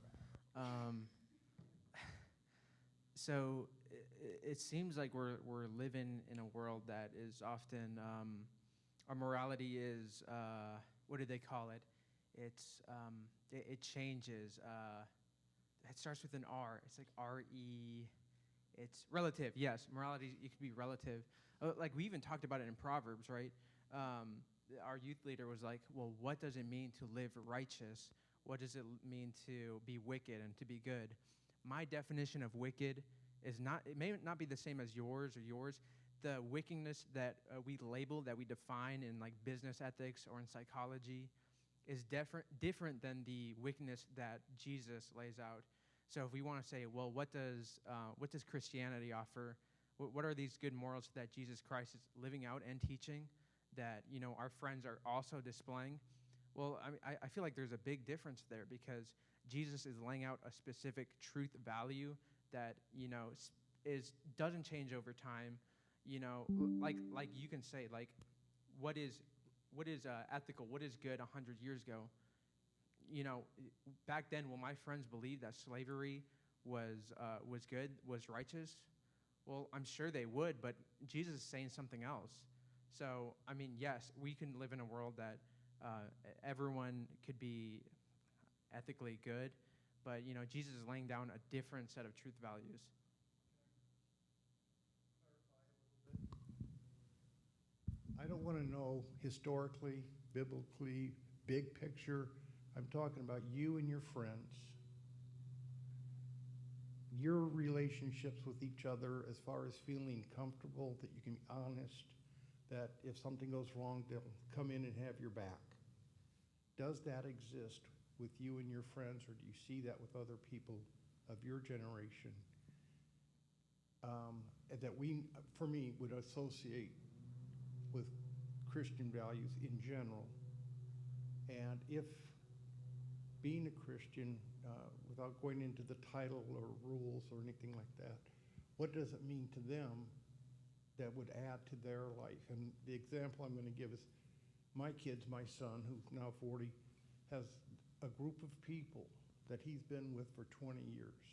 So it seems like we're living in a world that is often our morality is what do they call it? It changes. It starts with an R. It's like R-E. It's relative. Yes, morality. It could be relative. Like we even talked about it in Proverbs, right? Our youth leader was like, "Well, what does it mean to live righteous? What does it mean to be wicked and to be good?" My definition of wicked is not. It may not be the same as yours or yours. the wickedness that we label, that we define in like business ethics or in psychology, is different than the wickedness that Jesus lays out. So if we want to say, well, what does Christianity offer? What are these good morals that Jesus Christ is living out and teaching that, you know, our friends are also displaying? Well, I feel like there's a big difference there, because Jesus is laying out a specific truth value that, you know, doesn't change over time. You know, like you can say, like, what is ethical, what is good 100 years ago? You know, back then, will my friends believe that slavery was good, was righteous? Well, I'm sure they would, but Jesus is saying something else. So, I mean, yes, we can live in a world that everyone could be ethically good, but, you know, Jesus is laying down a different set of truth values. I don't want to know historically, biblically, big picture. I'm talking about you and your friends, your relationships with each other as far as feeling comfortable, that you can be honest, that if something goes wrong, they'll come in and have your back. Does that exist with you and your friends, or do you see that with other people of your generation? That we, for me, would associate with Christian values in general. And if being a Christian, without going into the title or rules or anything like that, what does it mean to them that would add to their life? And the example I'm going to give is my kids, my son, who's now 40, has a group of people that he's been with for 20 years.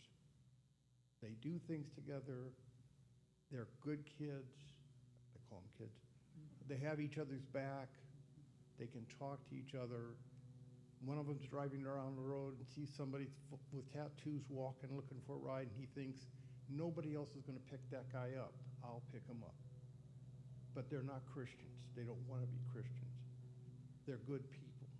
They do things together. They're good kids. I call them kids. They have each other's back. They can talk to each other. One of them's driving around the road and sees somebody with tattoos walking, looking for a ride, and he thinks, nobody else is going to pick that guy up. I'll pick him up. But they're not Christians. They don't want to be Christians. They're good people.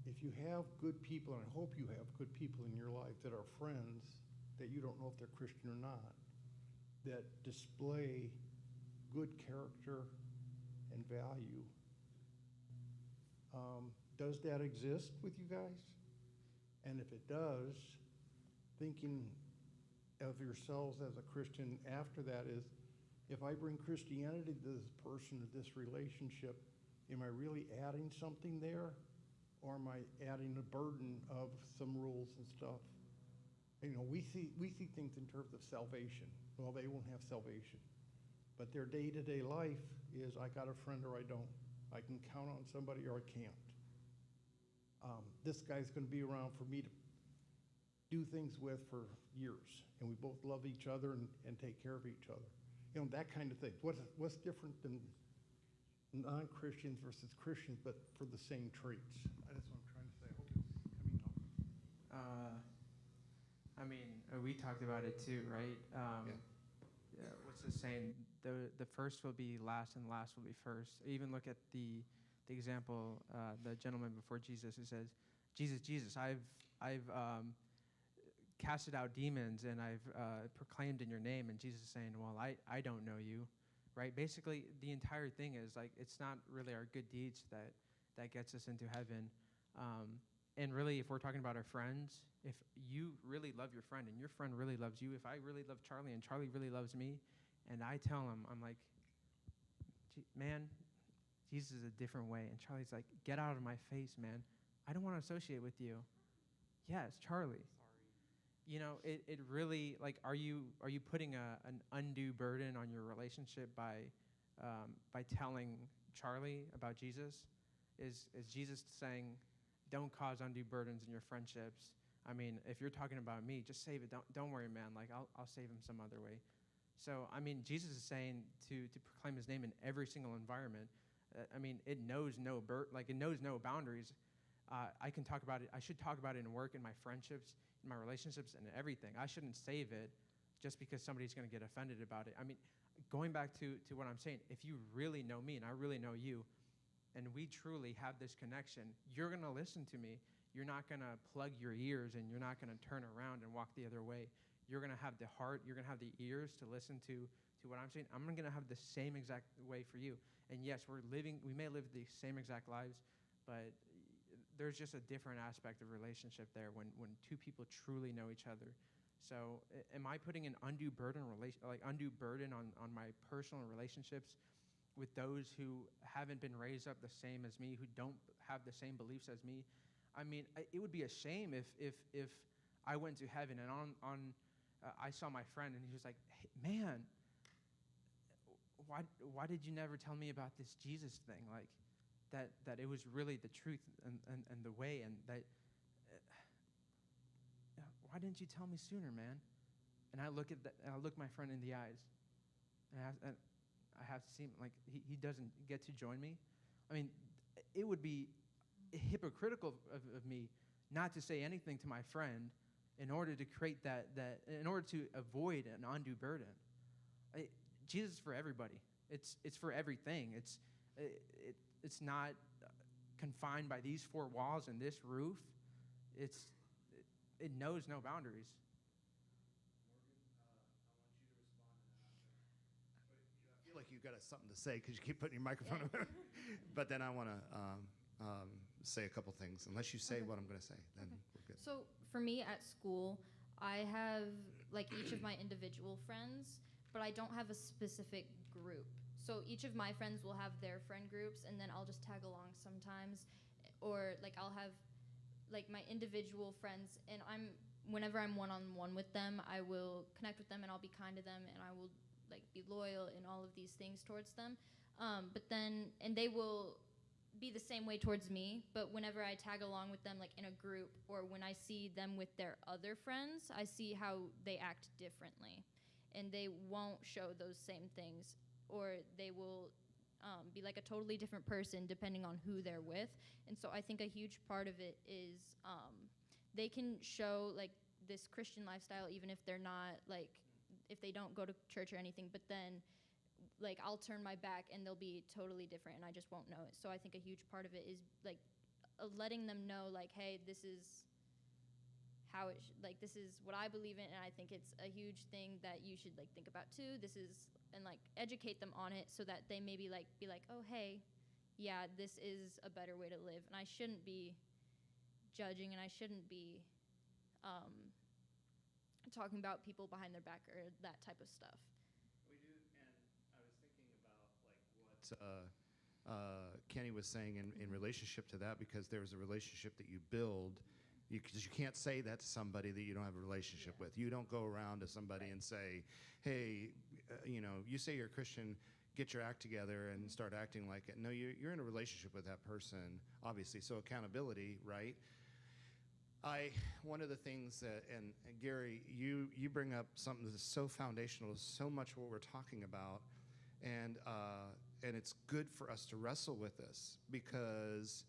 If you have good people, and I hope you have good people in your life that are friends, that you don't know if they're Christian or not, that display good character and value. Does that exist with you guys? And if it does, thinking of yourselves as a Christian after that is, if I bring Christianity to this person, to this relationship, am I really adding something there? Or am I adding a burden of some rules and stuff? You know, we see things in terms of salvation. Well, they won't have salvation. But their day-to-day life is, I got a friend or I don't. I can count on somebody or I can't. This guy's going to be around for me to do things with for years. And we both love each other and take care of each other. You know, that kind of thing. What's different than non-Christians versus Christians, but for the same traits? That's what I'm trying to say. I hope it's coming out. I mean, we talked about it too, right? What's the saying? The first will be last, and last will be first. Even look at the example, the gentleman before Jesus who says, Jesus, I've casted out demons and I've proclaimed in your name. And Jesus is saying, well, I don't know you, right? Basically, the entire thing is like, it's not really our good deeds that gets us into heaven. And really, if we're talking about our friends, if you really love your friend and your friend really loves you, if I really love Charlie and Charlie really loves me, and I tell him, I'm like, man, Jesus is a different way. And Charlie's like, get out of my face, man. I don't want to associate with you. Yes, Charlie. Sorry. You know, it really, like, are you putting an undue burden on your relationship by telling Charlie about Jesus? Is Jesus saying, don't cause undue burdens in your friendships? I mean, if you're talking about me, just save it. Don't worry, man. Like, I'll save him some other way. So, I mean, Jesus is saying to proclaim his name in every single environment. I mean, it knows no boundaries. I can talk about it. I should talk about it in work, in my friendships, in my relationships, and everything. I shouldn't save it just because somebody's going to get offended about it. I mean, going back to what I'm saying, if you really know me and I really know you, and we truly have this connection, you're going to listen to me. You're not going to plug your ears, and you're not going to turn around and walk the other way. You're going to have the heart, you're going to have the ears to listen to to what I'm saying. I'm going to have the same exact way for you. And yes, we may live the same exact lives, but there's just a different aspect of relationship there when two people truly know each other. So am I putting an undue burden on my personal relationships with those who haven't been raised up the same as me, who don't have the same beliefs as me? I mean, it would be a shame if I went to heaven and I saw my friend and he was like, hey, man, why did you never tell me about this Jesus thing? Like that it was really the truth and the way, and that why didn't you tell me sooner, man? And I look my friend in the eyes, and I have to see him, like he doesn't get to join me. I mean, it would be hypocritical of me not to say anything to my friend in order to create in order to avoid an undue burden. Jesus is for everybody. It's for everything. It's not confined by these four walls and this roof. It knows no boundaries. I feel like you've got something to say because you keep putting your microphone over. But then I want to say a couple things. Unless you say what I'm going to say, then we're good. So for me at school, I have like each of my individual friends, but I don't have a specific group. So each of my friends will have their friend groups, and then I'll just tag along sometimes, or like I'll have like my individual friends, and whenever I'm one-on-one with them, I will connect with them and I'll be kind to them and I will like be loyal in all of these things towards them. But then, and they will be the same way towards me, but whenever I tag along with them like in a group, or when I see them with their other friends, I see how they act differently, and they won't show those same things, or they will be like a totally different person depending on who they're with. And so I think a huge part of it is they can show like this Christian lifestyle even if they're not like, if they don't go to church or anything, but then like I'll turn my back and they'll be totally different and I just won't know it. So I think a huge part of it is like letting them know like, hey, this is how it like this is what I believe in, and I think it's a huge thing that you should like think about too. This is, and like educate them on it so that they maybe like be like, oh hey, yeah, this is a better way to live, and I shouldn't be judging and I shouldn't be talking about people behind their back or that type of stuff. We do, and I was thinking about like what Kenny was saying in relationship to that, because there's a relationship that you build. Because you can't say that to somebody that you don't have a relationship with. You don't go around to somebody and say, hey, you say you're a Christian, get your act together and start acting like it. No, you're in a relationship with that person, obviously. So accountability, right? One of the things that, and Gary, you bring up something that's so foundational to so much what we're talking about, and it's good for us to wrestle with this, because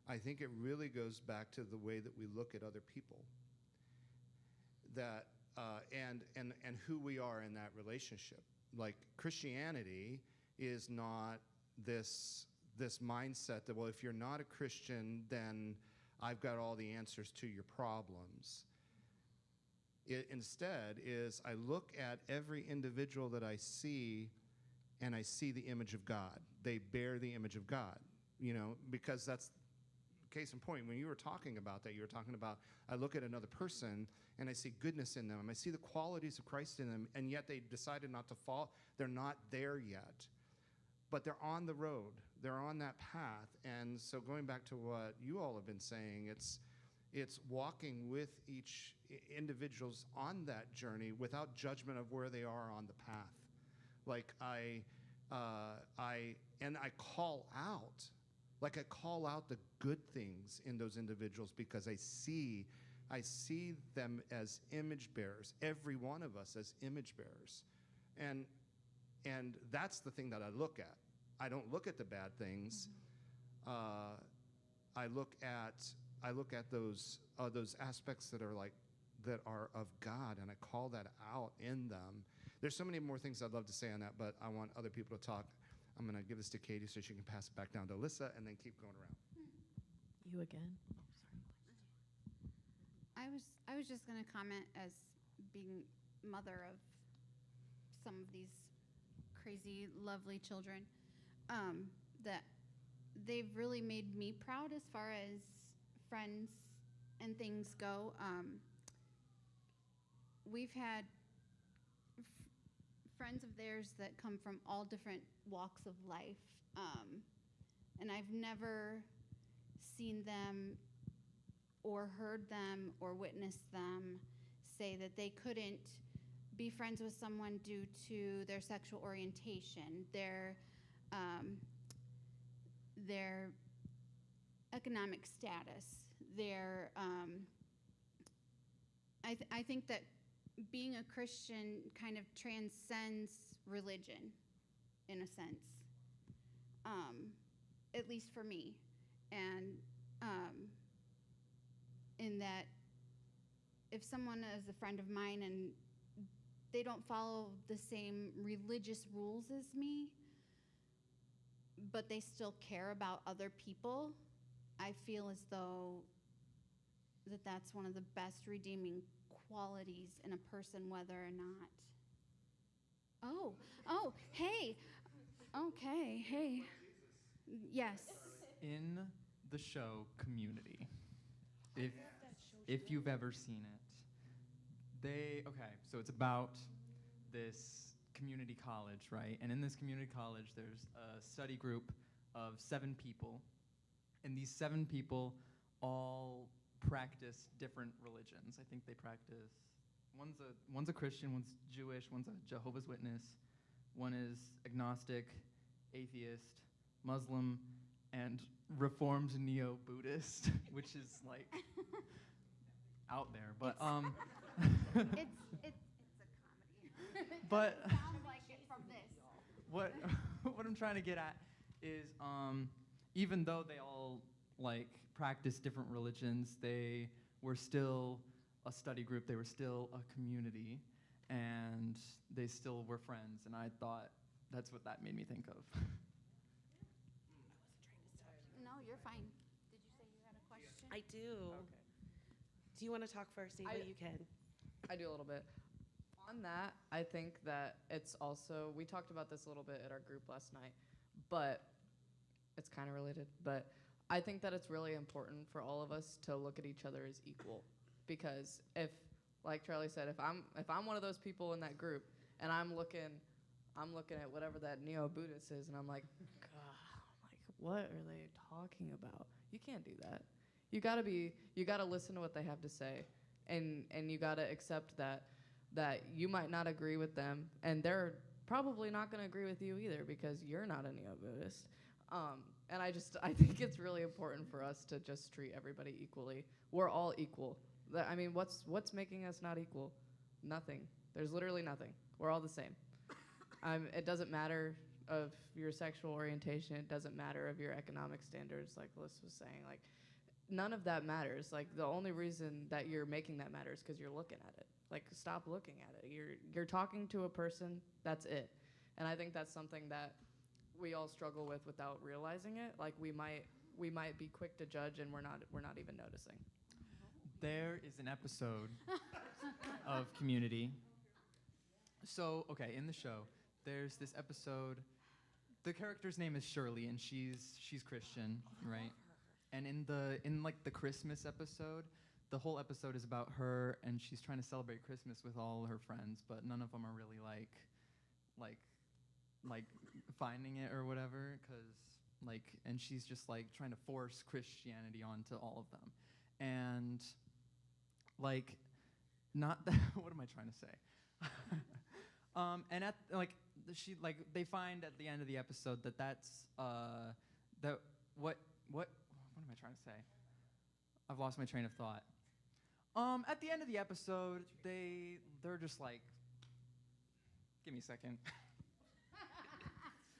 I think it really goes back to the way that we look at other people, that and who we are in that relationship. Like Christianity is not this mindset that, well, if you're not a Christian, then I've got all the answers to your problems. It instead is, I look at every individual that I see, and I see the image of God. They bear the image of God, because that's case in point. When you were talking about that, you were talking about, I look at another person and I see goodness in them, and I see the qualities of Christ in them, and yet they decided not to fall. They're not there yet, but they're on the road. They're on that path. And so going back to what you all have been saying, it's walking with each individuals on that journey without judgment of where they are on the path. Like I call out. Like I call out the good things in those individuals, because I see them as image bearers, every one of us as image bearers. And that's the thing that I look at. I don't look at the bad things. I look at those aspects that are of God, and I call that out in them. There's so many more things I'd love to say on that, but I want other people to talk. I'm going to give this to Katie so she can pass it back down to Alyssa, and then keep going around. You again? I was just going to comment as being mother of some of these crazy, lovely children, that they've really made me proud as far as friends and things go. We've had friends of theirs that come from all different walks of life, and I've never seen them or heard them or witnessed them say that they couldn't be friends with someone due to their sexual orientation, their economic status, their I think that being a Christian kind of transcends religion in a sense, at least for me. And in that if someone is a friend of mine and they don't follow the same religious rules as me, but they still care about other people, I feel as though that's one of the best redeeming qualities in a person, whether or not. Oh, hey. Okay, hey. Yes. In the show Community, if you've ever seen it, so it's about this community college, right? And in this community college, there's a study group of 7 people, and these 7 people all practice different religions. I think they practice, one's a Christian, one's Jewish, one's a Jehovah's Witness, one is agnostic, atheist, Muslim, and Reformed Neo-Buddhist, which is like out there, but It's a comedy. But It sounds like it from this. what I'm trying to get at is even though they all like practice different religions, they were still a study group, they were still a community, and they still were friends, and I thought that's what that made me think of. No, you're fine. Did you say you had a question? I do. Okay. Do you want to talk first, Ava? You can. I do a little bit. On that, I think that it's also, we talked about this a little bit at our group last night, but it's kind of related. But I think that it's really important for all of us to look at each other as equal, because if, like Charlie said, if I'm one of those people in that group and I'm looking at whatever that neo-Buddhist is, and I'm like, what are they talking about? You can't do that. You gotta listen to what they have to say, and you gotta accept that you might not agree with them, and they're probably not gonna agree with you either because you're not a neo-Buddhist. And I think it's really important for us to just treat everybody equally. We're all equal. I mean, what's making us not equal? Nothing. There's literally nothing. We're all the same. It doesn't matter of your sexual orientation. It doesn't matter of your economic standards, like Liz was saying. Like, none of that matters. Like, the only reason that you're making that matter is because you're looking at it. Like, stop looking at it. You're talking to a person. That's it. And I think that's something that we all struggle with without realizing it. Like, we might be quick to judge, and we're not even noticing. There is an episode of Community. So, okay, in the show, there's this episode. The character's name is Shirley, and she's Christian, right? And in the Christmas episode, the whole episode is about her, and she's trying to celebrate Christmas with all her friends, but none of them are really like finding it or whatever, and she's just like trying to force Christianity onto all of them, and not that. What am I trying to say? And they find at the end of the episode that's what am I trying to say? I've lost my train of thought. At the end of the episode, they're just like, give me a second.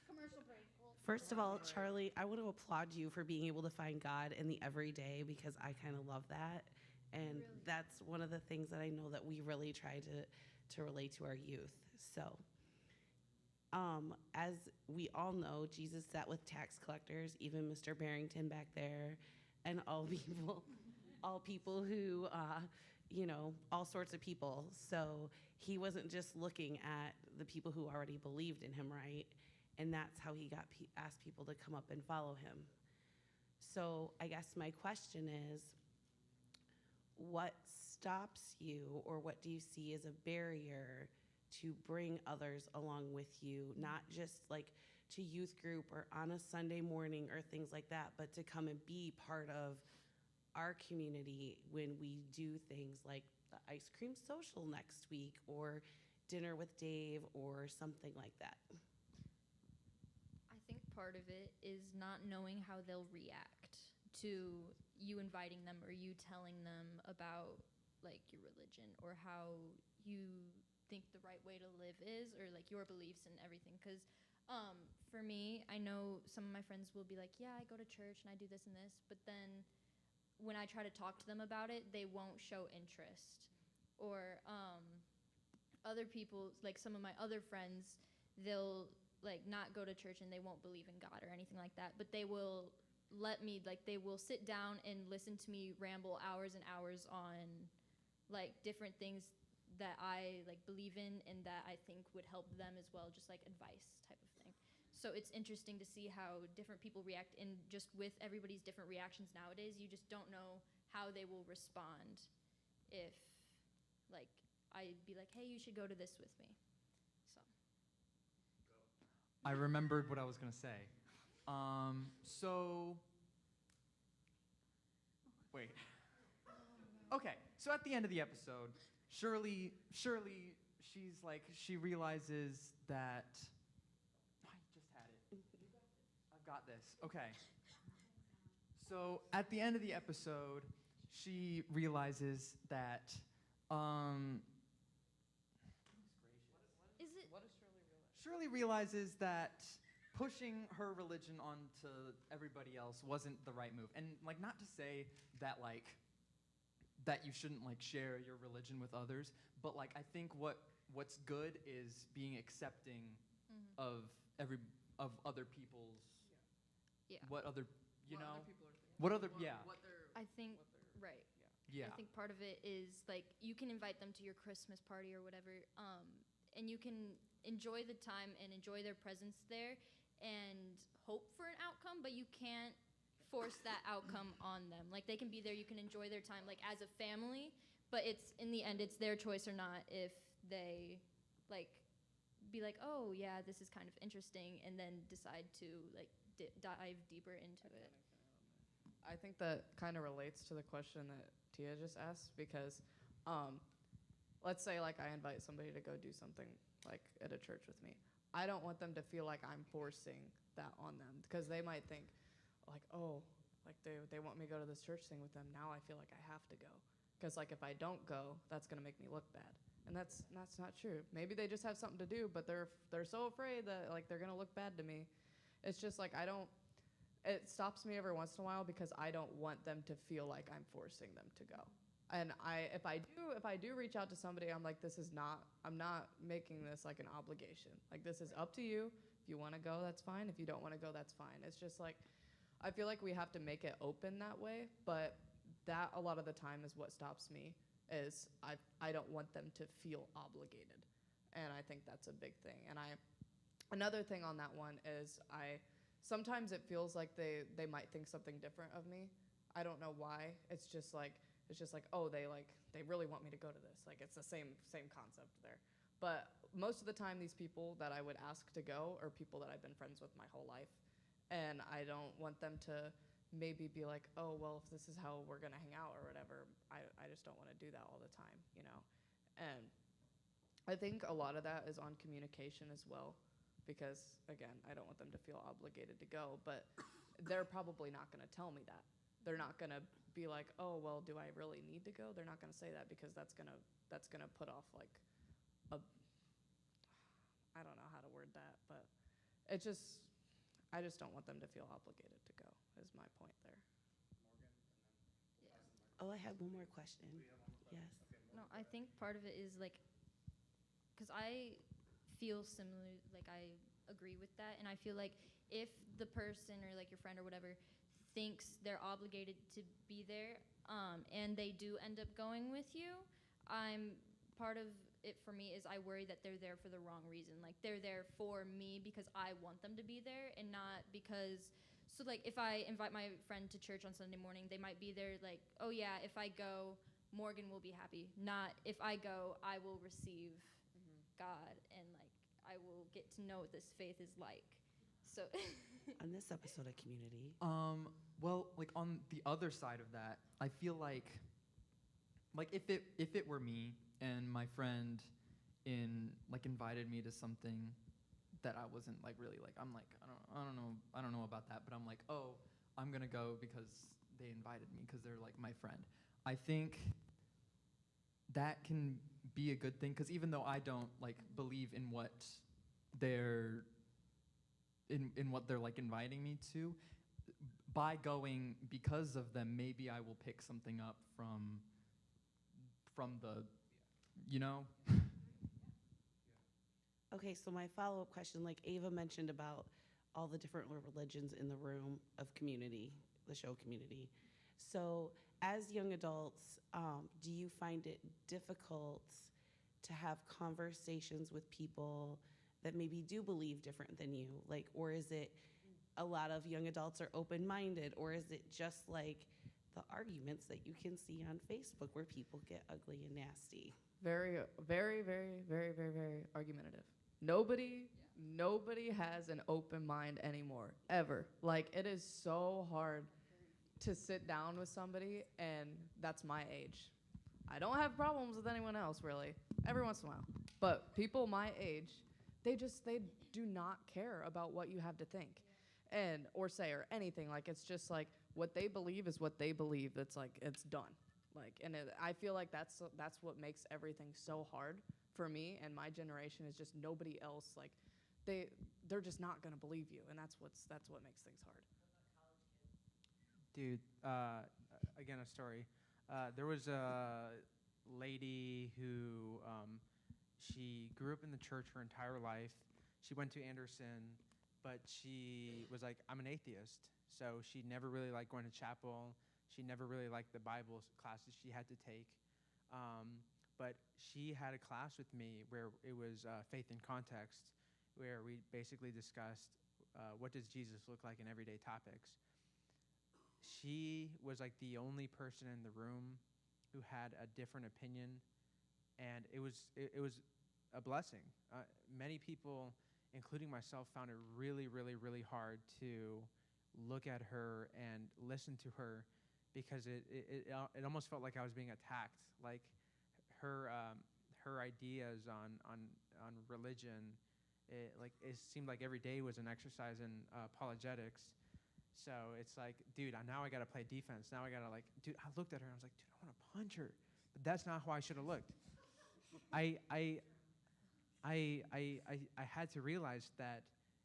Commercial break. First of all, Charlie, I want to applaud you for being able to find God in the everyday, because I kind of love that. And really? That's one of the things that I know that we really try to relate to our youth. So, as we all know, Jesus sat with tax collectors, even Mr. Barrington back there, and all people who all sorts of people. So he wasn't just looking at the people who already believed in him, right? And that's how he asked people to come up and follow him. So I guess my question is, what stops you, or what do you see as a barrier to bring others along with you, not just like to youth group or on a Sunday morning or things like that, but to come and be part of our community when we do things like the ice cream social next week or dinner with Dave or something like that? I think part of it is not knowing how they'll react to you inviting them or you telling them about like your religion or how you think the right way to live is, or like your beliefs and everything. Because for me, I know some of my friends will be like, yeah, I go to church and I do this and this, but then when I try to talk to them about it, they won't show interest. Or other people, like some of my other friends, they'll like not go to church and they won't believe in God or anything like that, but they will let me, like they will sit down and listen to me ramble hours and hours on like different things that I like believe in and that I think would help them as well, just like advice type of thing. So it's interesting to see how different people react, and just with everybody's different reactions nowadays, you just don't know how they will respond if like I'd be like, hey, you should go to this with me. So I remembered what I was going to say. Wait. Okay, so at the end of the episode, Shirley, she realizes that, I just had it. I've got this. Okay. So at the end of the episode, she realizes that, is it? What does Shirley realize? Shirley realizes that pushing her religion onto everybody else wasn't the right move. And like, not to say that like, that you shouldn't like share your religion with others, but like I think what's good is being accepting of other people's what other what other I think right. Yeah. I think part of it is like you can invite them to your Christmas party or whatever, and you can enjoy the time and enjoy their presence there and hope for an outcome, but you can't force that outcome on them. Like they can be there, you can enjoy their time like as a family, but it's in the end it's their choice or not if they like be like, oh yeah, this is kind of interesting, and then decide to like dive deeper into it. I think that kind of relates to the question that Tia just asked, because let's say like I invite somebody to go do something like at a church with me. I don't want them to feel like I'm forcing that on them, because they might think like, oh, like they want me to go to this church thing with them. Now I feel like I have to go, because like if I don't go, that's gonna make me look bad, and that's not true. Maybe they just have something to do, but they're so afraid that like they're gonna look bad to me. It's just like it stops me every once in a while, because I don't want them to feel like I'm forcing them to go. And if I do reach out to somebody, I'm like, I'm not making this like an obligation. Like this is up to you. If you want to go, that's fine. If you don't want to go, that's fine. It's just like, I feel like we have to make it open that way, but that a lot of the time is what stops me, is I don't want them to feel obligated. And I think that's a big thing. And another thing on that one is sometimes it feels like they might think something different of me. I don't know why. It's just like, oh, they really want me to go to this. Like it's the same concept there. But most of the time these people that I would ask to go are people that I've been friends with my whole life. And I don't want them to maybe be like, oh, well, if this is how we're going to hang out or whatever, I just don't want to do that all the time, you know? And I think a lot of that is on communication as well, because, again, I don't want them to feel obligated to go, but they're probably not going to tell me that. They're not going to be like, oh, well, do I really need to go? They're not going to say that, because that's gonna put off like I don't know how to word that, but I just don't want them to feel obligated to go, is my point there. Oh, I have one more question. Yes. No, I think part of it is like, because I feel similar, like I agree with that, and I feel like if the person or like your friend or whatever thinks they're obligated to be there, and they do end up going with you, part of it for me is I worry that they're there for the wrong reason. Like, they're there for me because I want them to be there, and not because, so like if I invite my friend to church on Sunday morning, they might be there like, oh yeah, if I go, Morgan will be happy. Not if I go, I will receive God, and like I will get to know what this faith is like. So On this episode of Community. Well, like on the other side of that, I feel like if it were me and my friend invited me to something that I wasn't like really like, I'm like, I don't know about that, but I'm like, oh, I'm gonna go because they invited me because they're like my friend. I think that can be a good thing, because even though I don't like believe in what they're like inviting me to, by going because of them, maybe I will pick something up from the, you know. Okay, so my follow-up question, like Ava mentioned about all the different religions in the room of Community, the show Community. So as young adults, do you find it difficult to have conversations with people that maybe do believe different than you? Like, or is it a lot of young adults are open-minded, or is it just like the arguments that you can see on Facebook where people get ugly and nasty? Very, very, very, very, very, very argumentative. Nobody has an open mind anymore, ever. Like, it is so hard to sit down with somebody, and that's my age. I don't have problems with anyone else, really, every once in a while. But people my age, they do not care about what you have to think and or say or anything. Like, it's just like what they believe is what they believe. That's like, it's done. Like, and I feel like that's what makes everything so hard for me and my generation, is just nobody else, like, they're just not gonna believe you, and that's what makes things hard. Dude, again, a story. There was a lady who, she grew up in the church her entire life. She went to Anderson, but she was like, I'm an atheist. So she never really liked going to chapel. She never really liked the Bible classes she had to take. But she had a class with me where it was faith in context, where we basically discussed what does Jesus look like in everyday topics. She was like the only person in the room who had a different opinion, and it was a blessing. Many people, including myself, found it really, really, really hard to look at her and listen to her, because it almost felt like I was being attacked. Like her ideas on religion, it seemed like every day was an exercise in apologetics. So it's like, dude, now I got to play defense. Now I got to dude, I looked at her and I was like, dude, I want to punch her. But that's not how I should have looked. I had to realize that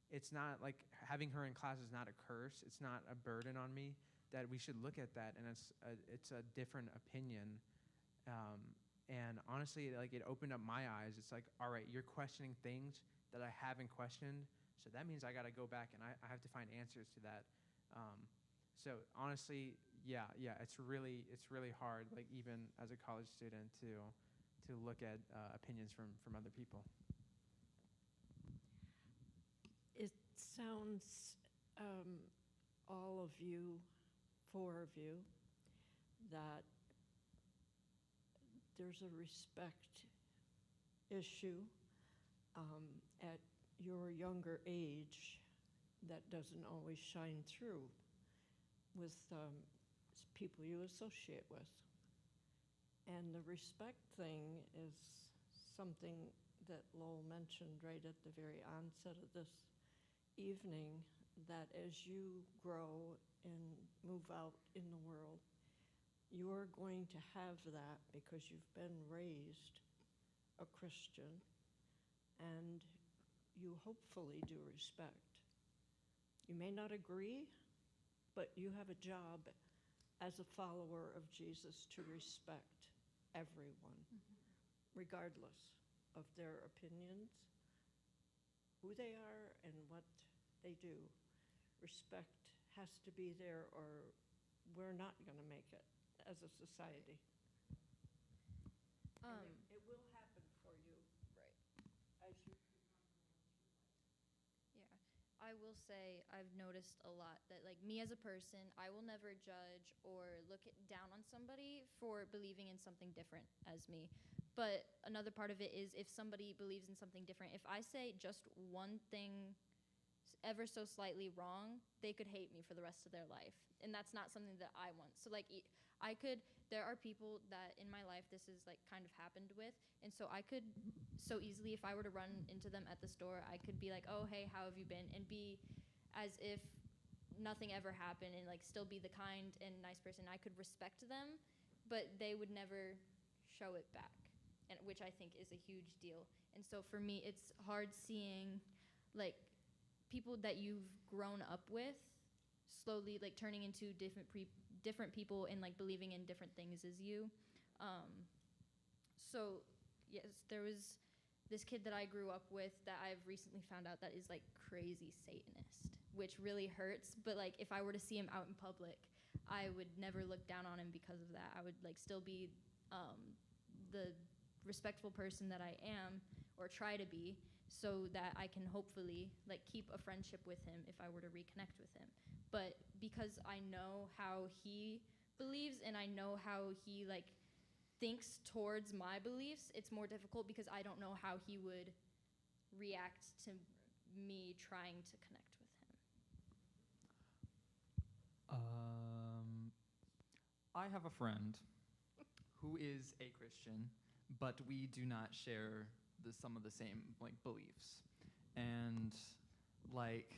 it's not like having her in class is not a curse. It's not a burden on me, that we should look at that, and it's a different opinion. And honestly, like, it opened up my eyes. It's like, all right, you're questioning things that I haven't questioned, so that means I got to go back and I have to find answers to that. So honestly, yeah, it's really hard, like, even as a college student, to look at opinions from other people. It sounds, all of you, 4 of you, that there's a respect issue at your younger age that doesn't always shine through with people you associate with. And the respect thing is something that Lowell mentioned right at the very onset of this evening, that as you grow and move out in the world, you're going to have that because you've been raised a Christian, and you hopefully do respect. You may not agree, but you have a job as a follower of Jesus to respect everyone, regardless of their opinions, who they are, and what they do. Respect has to be there, or we're not going to make it as a society. And it will happen for you. Right. As you Yeah, I will say I've noticed a lot that, like, me as a person, I will never judge or look down on somebody for believing in something different as me. But another part of it is if somebody believes in something different, if I say just one thing ever so slightly wrong, they could hate me for the rest of their life. And that's not something that I want. So, like, there are people that in my life this is, like, kind of happened with. And so I could so easily, if I were to run into them at the store, I could be like, oh, hey, how have you been? And be as if nothing ever happened and, like, still be the kind and nice person. I could respect them, but they would never show it back, and which I think is a huge deal. And so for me, it's hard seeing, like, people that you've grown up with slowly, like, turning into different people and, like, believing in different things as you. So yes, there was this kid that I grew up with that I've recently found out that is, like, crazy Satanist, which really hurts. But, like, if I were to see him out in public, I would never look down on him because of that. I would, like, still be the respectful person that I am, or try to be, so that I can hopefully, like, keep a friendship with him if I were to reconnect with him. But because I know how he believes and I know how he, like, thinks towards my beliefs, it's more difficult because I don't know how he would react to me trying to connect with him. I have a friend who is a Christian, but we do not share some of the same, like, beliefs. And, like,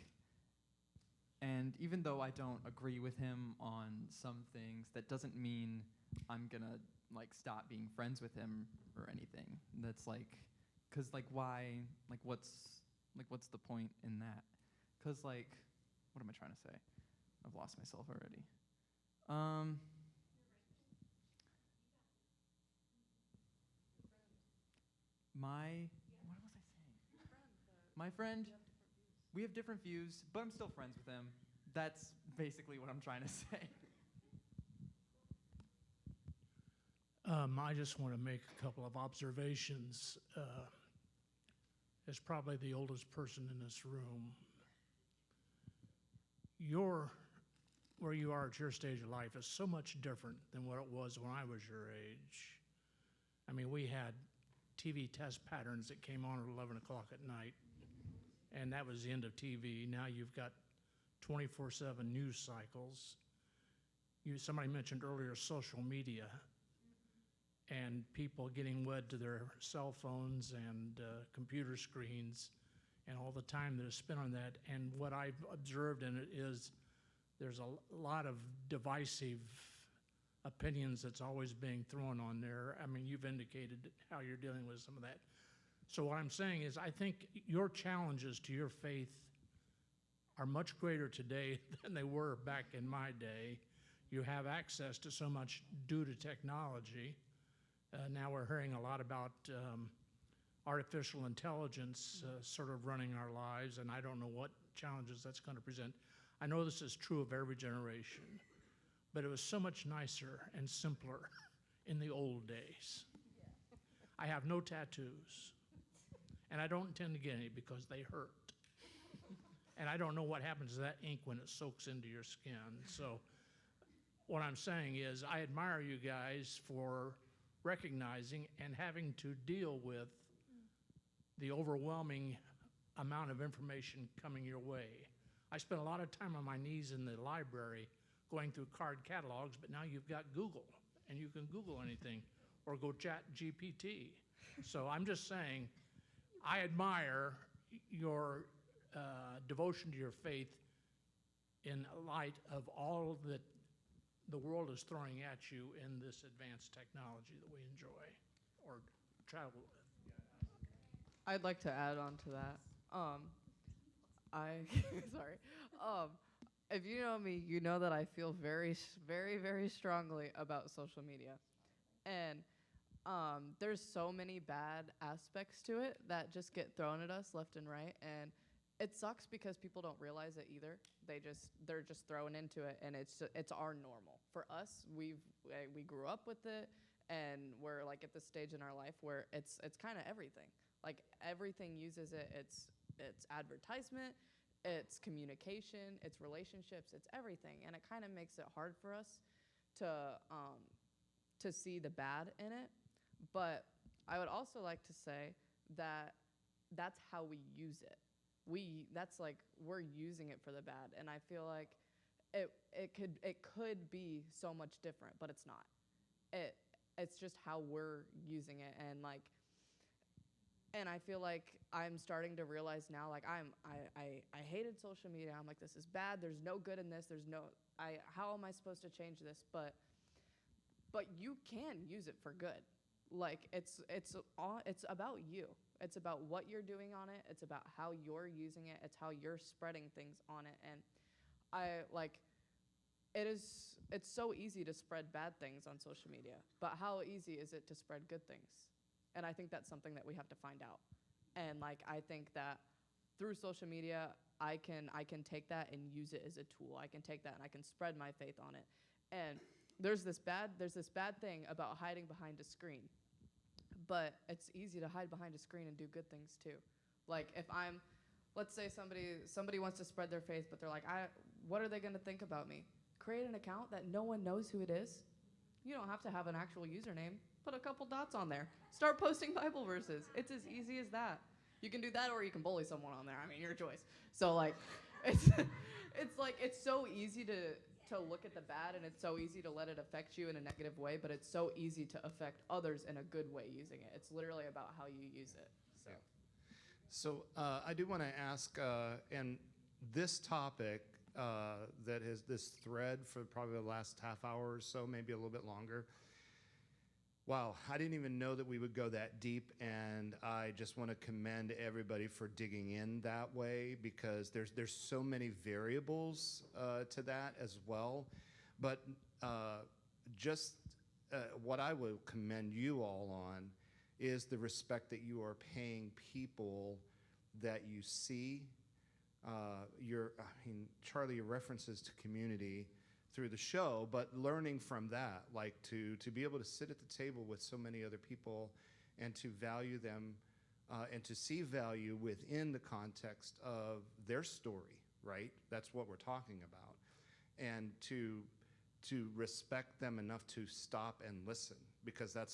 and even though I don't agree with him on some things, that doesn't mean I'm gonna, like, stop being friends with him or anything. That's, like, cause, like, why, like, what's the point in that? Cause, like, what am I trying to say? I've lost myself already. What was I saying? My friend, we have different views, but I'm still friends with him. That's basically what I'm trying to say. I just want to make a couple of observations. As probably the oldest person in this room, where you are at your stage of life is so much different than what it was when I was your age. I mean, we had TV test patterns that came on at 11 o'clock at night, and that was the end of TV. Now you've got 24/7 news cycles. Somebody mentioned earlier social media and people getting wed to their cell phones and computer screens and all the time that is spent on that. And what I've observed in it is there's a lot of divisive opinions that's always being thrown on there. I mean, you've indicated how you're dealing with some of that. So what I'm saying is I think your challenges to your faith are much greater today than they were back in my day. You have access to so much due to technology. Now we're hearing a lot about artificial intelligence sort of running our lives, and I don't know what challenges that's going to present. I know this is true of every generation, but it was so much nicer and simpler in the old days. Yeah. I have no tattoos, and I don't intend to get any because they hurt. And I don't know what happens to that ink when it soaks into your skin. So what I'm saying is I admire you guys for recognizing and having to deal with the overwhelming amount of information coming your way. I spent a lot of time on my knees in the library going through card catalogs, but now you've got Google, and you can Google anything or go chat GPT. So I'm just saying, I admire your devotion to your faith in light of all that the world is throwing at you in this advanced technology that we enjoy or travel with. I'd like to add on to that. Sorry. If you know me, you know that I feel very, very, very strongly about social media. And there's so many bad aspects to it that just get thrown at us left and right. And it sucks because people don't realize it either. They're just thrown into it, and it's our normal. For us, we grew up with it, and we're like at this stage in our life where it's kind of everything. Like everything uses it. It's advertisement, it's communication, it's relationships, it's everything, and it kind of makes it hard for us to see the bad in it. But I would also like to say that that's how we use it. We're using it for the bad, and I feel like it could be so much different, but it's not. It's just how we're using it, and I feel like I'm starting to realize now, like I hated social media. I'm like, this is bad. There's no good in this. How am I supposed to change this? But you can use it for good. Like it's about you. It's about what you're doing on it. It's about how you're using it. It's how you're spreading things on it. And it's so easy to spread bad things on social media, but how easy is it to spread good things? And I think that's something that we have to find out. And like I think that through social media, I can take that and use it as a tool. I can take that and I can spread my faith on it. And there's this bad thing about hiding behind a screen. But it's easy to hide behind a screen and do good things too. Like if let's say somebody wants to spread their faith, but they're like, what are they going to think about me? Create an account that no one knows who it is. You don't have to have an actual username. Put a couple dots on there. Start posting Bible verses. It's as easy as that. You can do that, or you can bully someone on there. I mean, your choice. So like, it's so easy to look at the bad, and it's so easy to let it affect you in a negative way, but it's so easy to affect others in a good way using it. It's literally about how you use it. So I do want to ask, and this topic that is this thread for probably the last half hour or so, maybe a little bit longer. Wow, I didn't even know that we would go that deep, and I just want to commend everybody for digging in that way, because there's so many variables to that as well. But what I would commend you all on is the respect that you are paying people that you see. Charlie, your references to community through the show, but learning from that, like to be able to sit at the table with so many other people and to value them and to see value within the context of their story, right? That's what we're talking about. And to respect them enough to stop and listen, because that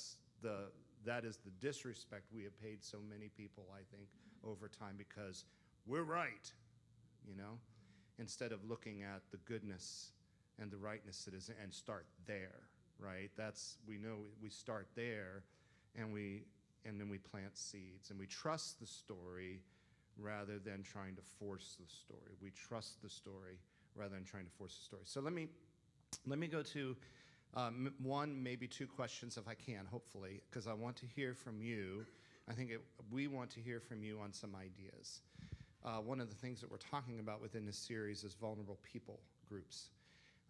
is the disrespect we have paid so many people, I think, over time, because we're right, instead of looking at the goodness and the rightness that is, and start there, right? We know we start there, and then we plant seeds, and we trust the story rather than trying to force the story. We trust the story rather than trying to force the story. So let me go to one, maybe two questions if I can, hopefully, because I want to hear from you. We want to hear from you on some ideas. One of the things that we're talking about within this series is vulnerable people groups.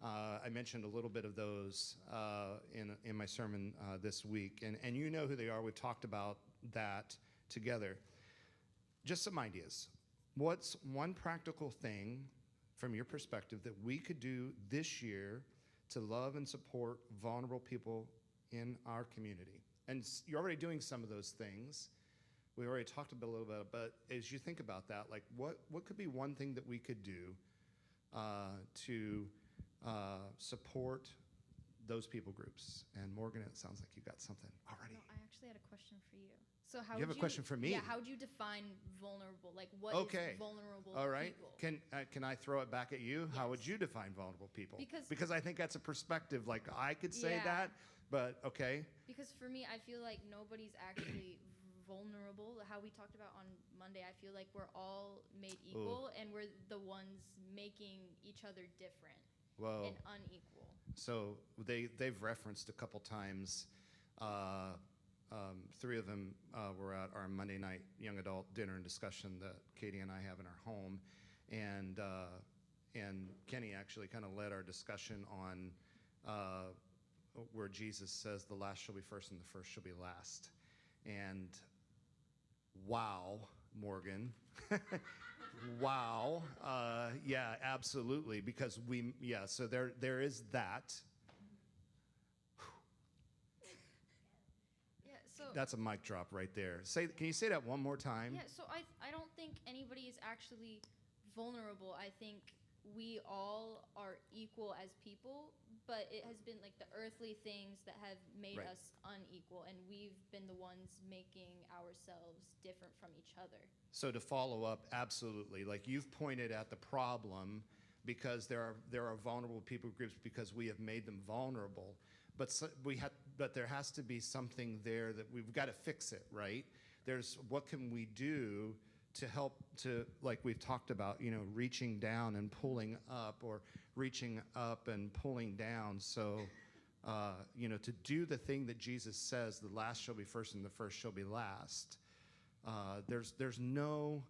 I mentioned a little bit of those in my sermon this week, and you know who they are. We've talked about that together. Just some ideas. What's one practical thing from your perspective that we could do this year to love and support vulnerable people in our community? And you're already doing some of those things. We already talked a little bit, but as you think about that, like what could be one thing that we could do to support those people groups? And Morgan, it sounds like you got something already. No, I actually had a question for you. So how You would have a question for me? Yeah, how would you define vulnerable? Like what is vulnerable All right. people? Can I throw it back at you? Yes. How would you define vulnerable people? Because I think that's a perspective. Like I could say Yeah. that, but okay. Because for me, I feel like nobody's actually vulnerable. How we talked about on Monday, I feel like we're all made equal, and we're the ones making each other different and unequal. So they've referenced a couple times. Three of them were at our Monday night young adult dinner and discussion that Katie and I have in our home, and Kenny actually kind of led our discussion on where Jesus says the last shall be first and the first shall be last. And wow, Morgan, Wow. Yeah, absolutely. Because so there is that. Yeah, so That's a mic drop right there. Can you say that one more time? yeah, so I don't think anybody is actually vulnerable. I think we all are equal as people, but it has been like the earthly things that have made Right. us unequal, and we've been the ones making ourselves different from each other. So to follow up, absolutely. Like you've pointed at the problem because there are vulnerable people groups because we have made them vulnerable. But there has to be something there that we've got to fix it, right? There's what can we do to help to, like we've talked about, reaching down and pulling up, or reaching up and pulling down. So, to do the thing that Jesus says, the last shall be first and the first shall be last. There's no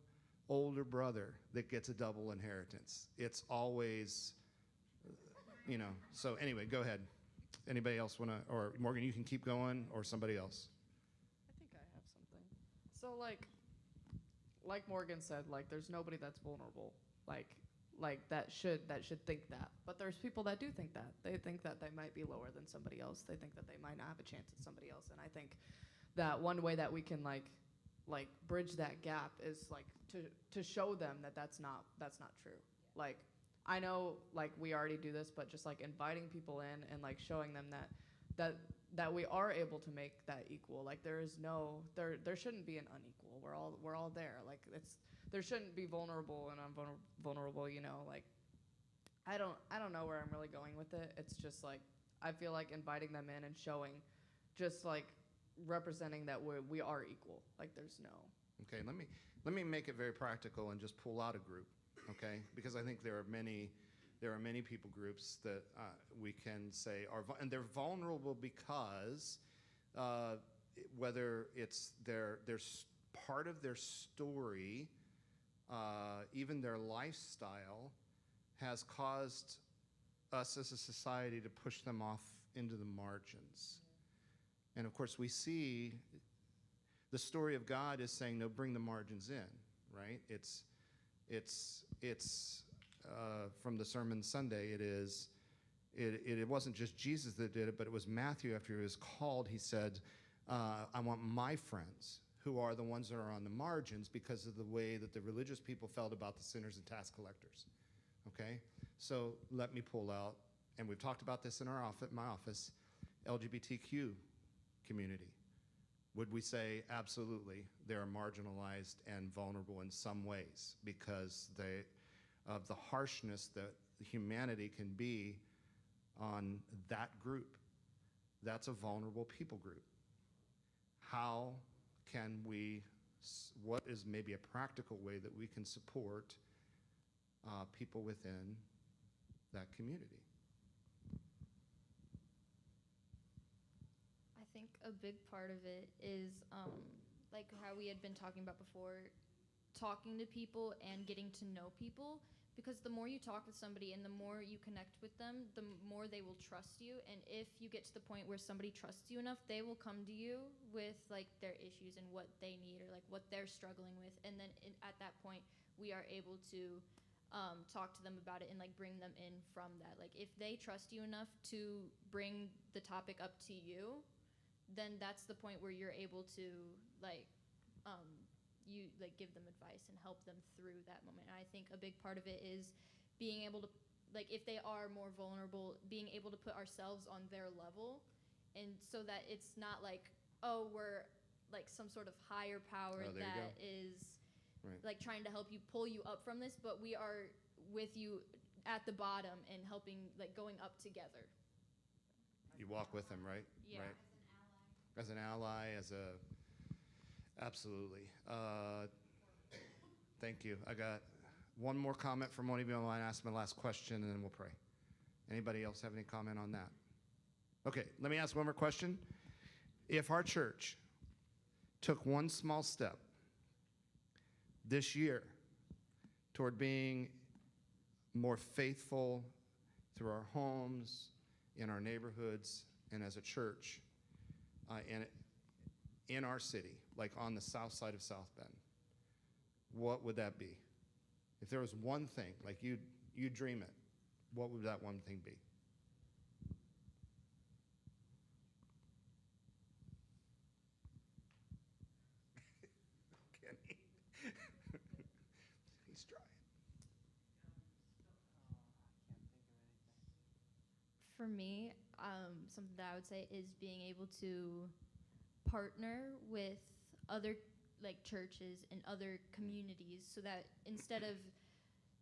older brother that gets a double inheritance. It's always, so anyway, go ahead. Anybody else want to, or Morgan, you can keep going, or somebody else. I think I have something. So like Morgan said, like there's nobody that's vulnerable. Like that should think that. But there's people that do think that. They think that they might be lower than somebody else. They think that they might not have a chance at somebody else. And I think that one way that we can like bridge that gap is like to show them that that's not true. Like I know like we already do this, but just like inviting people in and like showing them that we are able to make that equal. Like there shouldn't be an unequal. We're all there. Like there shouldn't be vulnerable and vulnerable, like I don't know where I'm really going with it. It's just like I feel like inviting them in and showing, just like representing that we are equal. Like there's no. Okay, let me make it very practical and just pull out a group, okay? Because I think there are many people groups that we can say and they're vulnerable because whether it's their part of their story, even their lifestyle, has caused us as a society to push them off into the margins. And of course, we see the story of God is saying, no, bring the margins in, right? It's from the sermon Sunday. It wasn't just Jesus that did it, but it was Matthew. After he was called, he said, I want my friends, who are the ones that are on the margins, because of the way that the religious people felt about the sinners and tax collectors. Okay? So let me pull out, and we've talked about this in my office, LGBTQ community. Would we say absolutely they are marginalized and vulnerable in some ways because of the harshness that humanity can be on that group? That's a vulnerable people group. How can what is maybe a practical way that we can support people within that community? I think a big part of it is like how we had been talking about before, talking to people and getting to know people. Because the more you talk with somebody and the more you connect with them, the more they will trust you. And if you get to the point where somebody trusts you enough, they will come to you with like their issues and what they need, or like what they're struggling with. And then at that point, we are able to talk to them about it and like bring them in from that. Like if they trust you enough to bring the topic up to you, then that's the point where you're able to like you like give them advice and help them through that moment. And I think a big part of it is being able to, like if they are more vulnerable, being able to put ourselves on their level, and so that it's not like, oh, we're like some sort of higher power that is right, like trying to help you, pull you up from this, but we are with you at the bottom and helping, like going up together. You walk with them, right? Yeah. Right. As an ally, absolutely. Thank you. I got one more comment from one of you online. Ask my last question, and then we'll pray. Anybody else have any comment on that? Okay, let me ask one more question. If our church took one small step this year toward being more faithful through our homes, in our neighborhoods, and as a church, and in our city, like on the south side of South Bend, what would that be? If there was one thing, like you dream it, what would that one thing be? Kenny. He's trying. For me, something that I would say is being able to partner with other like churches and other communities, so that instead of,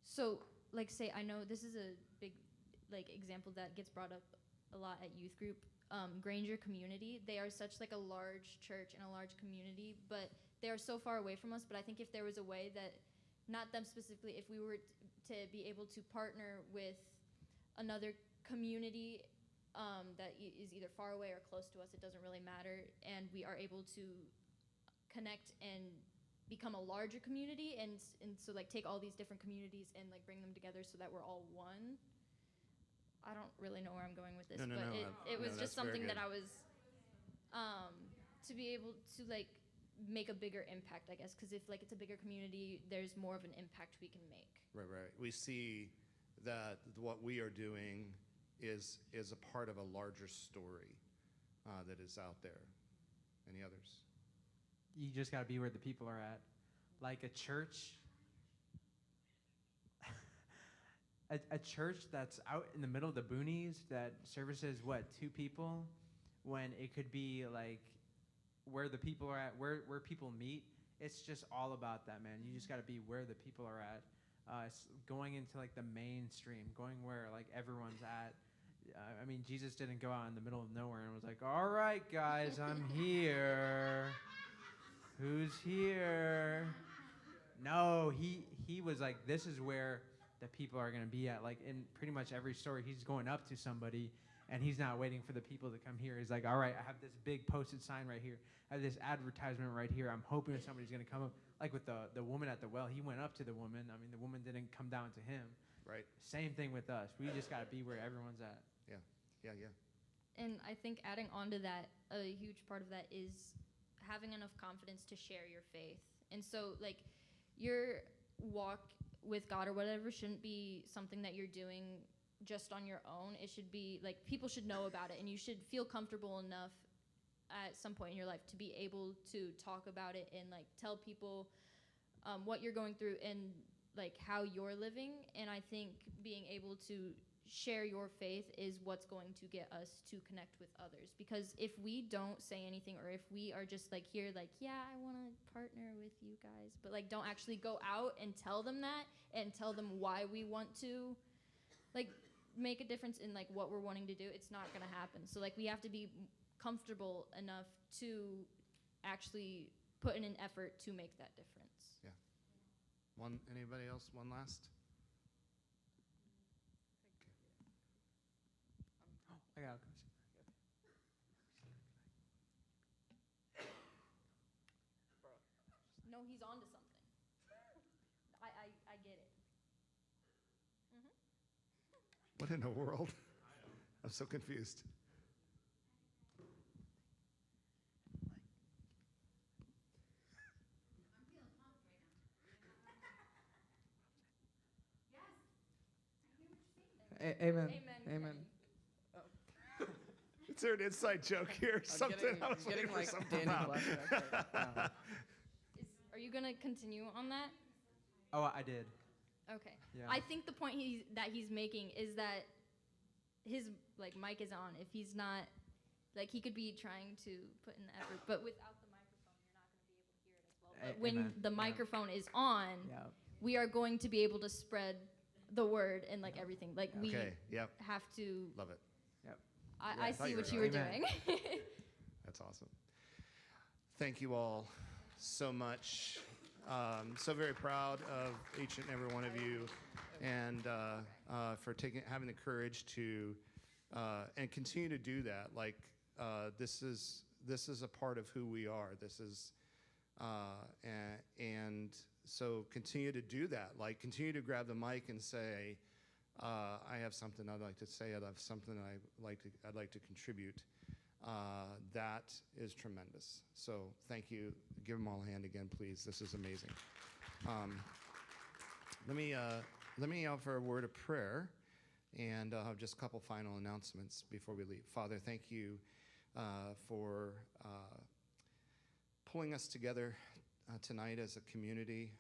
so like say, I know this is a big like example that gets brought up a lot at youth group. Granger community, they are such like a large church and a large community, but they are so far away from us. But I think if there was a way that, not them specifically, if we were to be able to partner with another community that is either far away or close to us, it doesn't really matter, and we are able to connect and become a larger community, and so like take all these different communities and like bring them together so that we're all one. I don't really know where I'm going with this, No, but it was just something that I was to be able to like make a bigger impact, I guess, because if like it's a bigger community, there's more of an impact we can make. Right. We see that what we are doing is a part of a larger story that is out there. Any others? You just got to be where the people are at. Like a church, a church that's out in the middle of the boonies that services, what, 2 people, when it could be like where the people are at, where people meet. It's just all about that, man. You just got to be where the people are at. It's going into like the mainstream, going where like everyone's at. I mean, Jesus didn't go out in the middle of nowhere and was like, all right, guys, I'm here. Who's here? No, he was like, this is where the people are going to be at. Like in pretty much every story, he's going up to somebody, and he's not waiting for the people to come here. He's like, all right, I have this big posted sign right here. I have this advertisement right here. I'm hoping that somebody's going to come up. Like with the woman at the well, he went up to the woman. I mean, the woman didn't come down to him. Right. Same thing with us. We just got to be where everyone's at. Yeah. And I think adding on to that, a huge part of that is having enough confidence to share your faith. And so, like, your walk with God or whatever shouldn't be something that you're doing just on your own. It should be, like, people should know about it, and you should feel comfortable enough at some point in your life to be able to talk about it and, like, tell people what you're going through and, like, how you're living. And I think being able to share your faith is what's going to get us to connect with others, because if we don't say anything, or if we are just like here like, yeah, I want to partner with you guys, but like don't actually go out and tell them that and tell them why we want to like make a difference in like what we're wanting to do, it's not going to happen. So like we have to be comfortable enough to actually put in an effort to make that difference. Anybody else? One last? I got No, he's on to something. I get it. What in the world? I'm so confused. Amen. Amen. Is there an inside joke here? I was waiting for something out. Are you gonna continue on that? Oh, I did. Okay. Yeah. I think the point that he's making is that his like mic is on. If he's not, like he could be trying to put in the effort, but without the microphone, you're not going to be able to hear it as well. But when Amen. the microphone is on, we are going to be able to spread the word and like everything. Like we have to. Love it. I see what you were doing. That's awesome. Thank you all so much. So very proud of each and every one of you, and for having the courage to and continue to do that. Like this is a part of who we are. This is and so continue to do that. Like continue to grab the mic and say, I have something I'd like to say. I have something I'd like to contribute. That is tremendous. So thank you. Give them all a hand again, please. This is amazing. Let me offer a word of prayer, and I'll have just a couple final announcements before we leave. Father, thank you for pulling us together tonight as a community,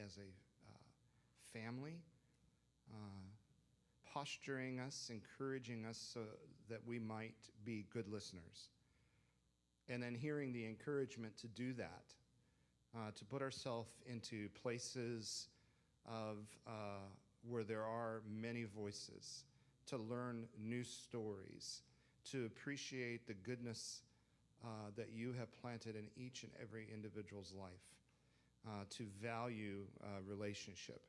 as a family, posturing us, encouraging us so that we might be good listeners. And then hearing the encouragement to do that, to put ourselves into places of where there are many voices, to learn new stories, to appreciate the goodness that you have planted in each and every individual's life, to value relationship.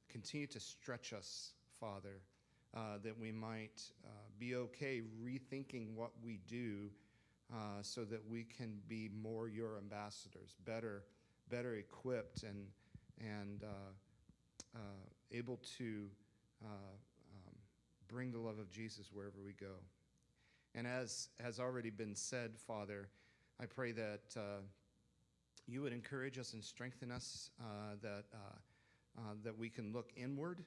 Continue to stretch us, Father, that we might be okay rethinking what we do so that we can be more your ambassadors, better equipped and able to bring the love of Jesus wherever we go. And as has already been said, Father, I pray that you would encourage us and strengthen us, that we can look inward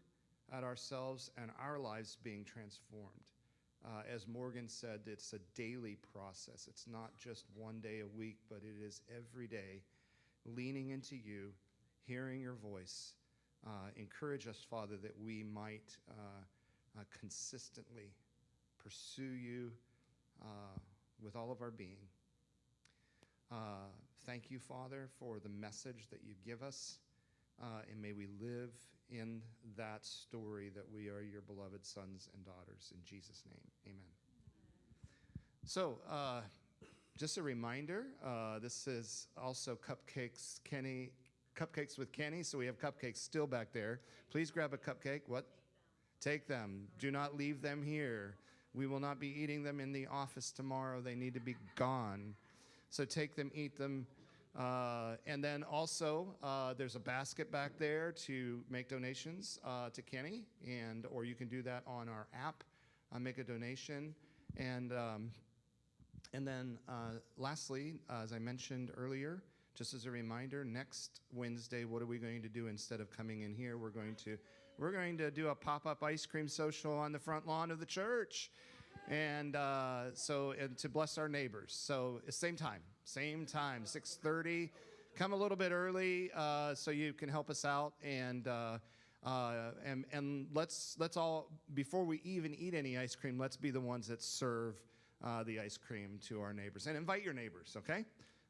at ourselves and our lives being transformed. As Morgan said, it's a daily process. It's not just one day a week, but it is every day, leaning into you, hearing your voice. Encourage us, Father, that we might consistently pursue you with all of our being. Thank you, Father, for the message that you give us, and may we live in that story that we are your beloved sons and daughters. In Jesus' name, amen. So, just a reminder, this is also Cupcakes with Kenny, so we have cupcakes still back there. Please grab a cupcake. What? Take them. Do not leave them here. We will not be eating them in the office tomorrow. They need to be gone. So take them, eat them. And then also, there's a basket back there to make donations to Kenny, or you can do that on our app, make a donation. And then lastly, as I mentioned earlier, just as a reminder, next Wednesday, what are we going to do instead of coming in here? We're going to do a pop-up ice cream social on the front lawn of the church, and to bless our neighbors. So same time, 6:30. Come a little bit early so you can help us out, and let's all, before we even eat any ice cream, let's be the ones that serve the ice cream to our neighbors, and invite your neighbors. Okay?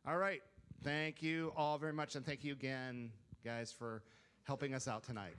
All right. Thank you all very much, and thank you again, guys, for helping us out tonight.